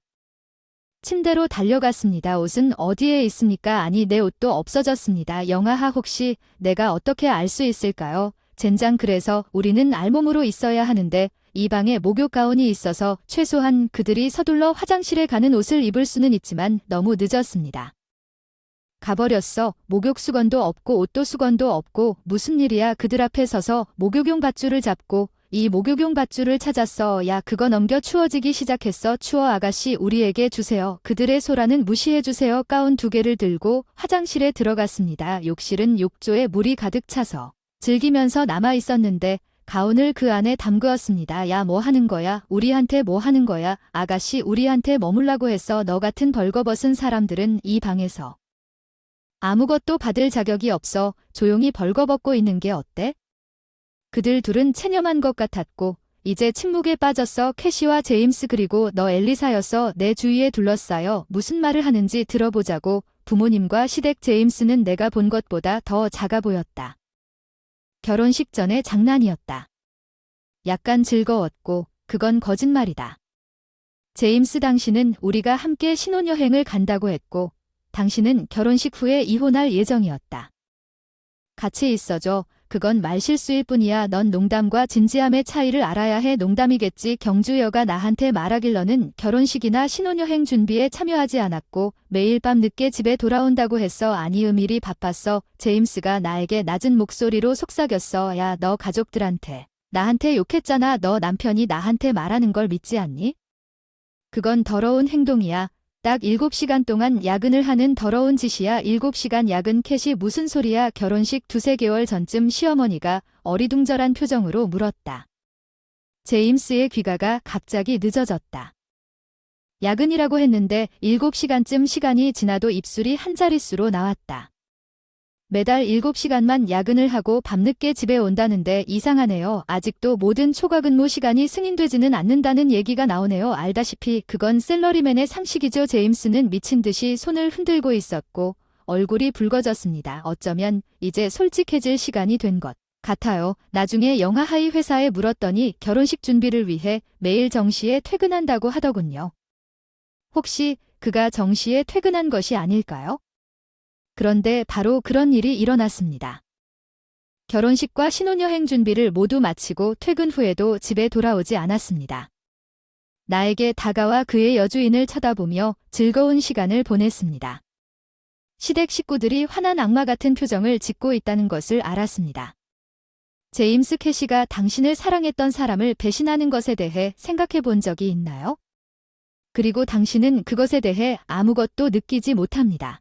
침대로 달려갔습니다. 옷은 어디에 있습니까? 아니, 내 옷도 없어졌습니다. 영아하, 혹시 내가 어떻게 알 수 있을까요? 젠장, 그래서 우리는 알몸으로 있어야 하는데 이 방에 목욕 가운이 있어서 최소한 그들이 서둘러 화장실에 가는 옷을 입을 수는 있지만 너무 늦었습니다. 가버렸어. 목욕 수건도 없고 옷도 수건도 없고. 무슨 일이야. 그들 앞에 서서 목욕용 밧줄을 잡고 이 목욕용 밧줄을 찾았어. 야, 그거 넘겨. 추워지기 시작했어. 추워. 아가씨, 우리에게 주세요. 그들의 소란은 무시해주세요. 가운 두 개를 들고 화장실에 들어갔습니다. 욕실은 욕조에 물이 가득 차서 즐기면서 남아 있었는데 가운을 그 안에 담그었습니다. 야, 뭐 하는 거야? 우리한테 뭐 하는 거야? 아가씨, 우리한테 머물라고 했어. 너 같은 벌거벗은 사람들은 이 방에서 아무것도 받을 자격이 없어. 조용히 벌거벗고 있는 게 어때? 그들 둘은 체념한 것 같았고 이제 침묵에 빠졌어. 캐시와 제임스, 그리고 너 엘리사였어. 내 주위에 둘러싸여 무슨 말을 하는지 들어보자고. 부모님과 시댁. 제임스는 내가 본 것보다 더 작아 보였다. 결혼식 전의 장난이었다. 약간 즐거웠고 그건 거짓말이다. 제임스, 당신은 우리가 함께 신혼여행을 간다고 했고 당신은 결혼식 후에 이혼할 예정이었다. 같이 있어줘. 그건 말실수일 뿐이야. 넌 농담과 진지함의 차이를 알아야 해. 농담이겠지. 경주여가 나한테 말하길 너는 결혼식이나 신혼여행 준비에 참여하지 않았고 매일 밤 늦게 집에 돌아온다고 했어. 아니, 일이 바빴어. 제임스가 나에게 낮은 목소리로 속삭였어. 야, 너 가족들한테 나한테 욕했잖아. 너 남편이 나한테 말하는 걸 믿지 않니? 그건 더러운 행동이야. 딱 7시간 동안 야근을 하는 더러운 짓이야. 7시간 야근. 캐시, 무슨 소리야. 결혼식 2~3개월 전쯤 시어머니가 어리둥절한 표정으로 물었다. 제임스의 귀가가 갑자기 늦어졌다. 야근이라고 했는데 7시간쯤 시간이 지나도 입술이 한 자릿수로 나왔다. 매달 7시간만 야근을 하고 밤늦게 집에 온다는데 이상하네요. 아직도 모든 초과근무 시간이 승인되지는 않는다는 얘기가 나오네요. 알다시피 그건 샐러리맨의 상식이죠. 제임스는 미친 듯이 손을 흔들고 있었고 얼굴이 붉어졌습니다. 어쩌면 이제 솔직해질 시간이 된 것 같아요. 나중에 영화하이 회사에 물었더니 결혼식 준비를 위해 매일 정시에 퇴근한다고 하더군요. 혹시 그가 정시에 퇴근한 것이 아닐까요? 그런데 바로 그런 일이 일어났습니다. 결혼식과 신혼여행 준비를 모두 마치고 퇴근 후에도 집에 돌아오지 않았습니다. 나에게 다가와 그의 여주인을 쳐다보며 즐거운 시간을 보냈습니다. 시댁 식구들이 화난 악마 같은 표정을 짓고 있다는 것을 알았습니다. 제임스 캐시가 당신을 사랑했던 사람을 배신하는 것에 대해 생각해 본 적이 있나요? 그리고 당신은 그것에 대해 아무것도 느끼지 못합니다.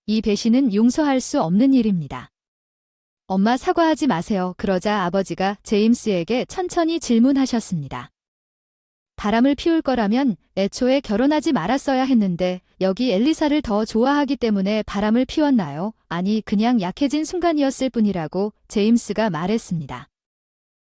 이 배신은 용서할 수 없는 일입니다. 엄마 사과하지 마세요. 그러자 아버지가 제임스에게 천천히 질문하셨습니다. 바람을 피울 거라면 애초에 결혼하지 말았어야 했는데 여기 엘리사를 더 좋아하기 때문에 바람을 피웠나요? 아니, 그냥 약해진 순간이었을 뿐이라고 제임스가 말했습니다.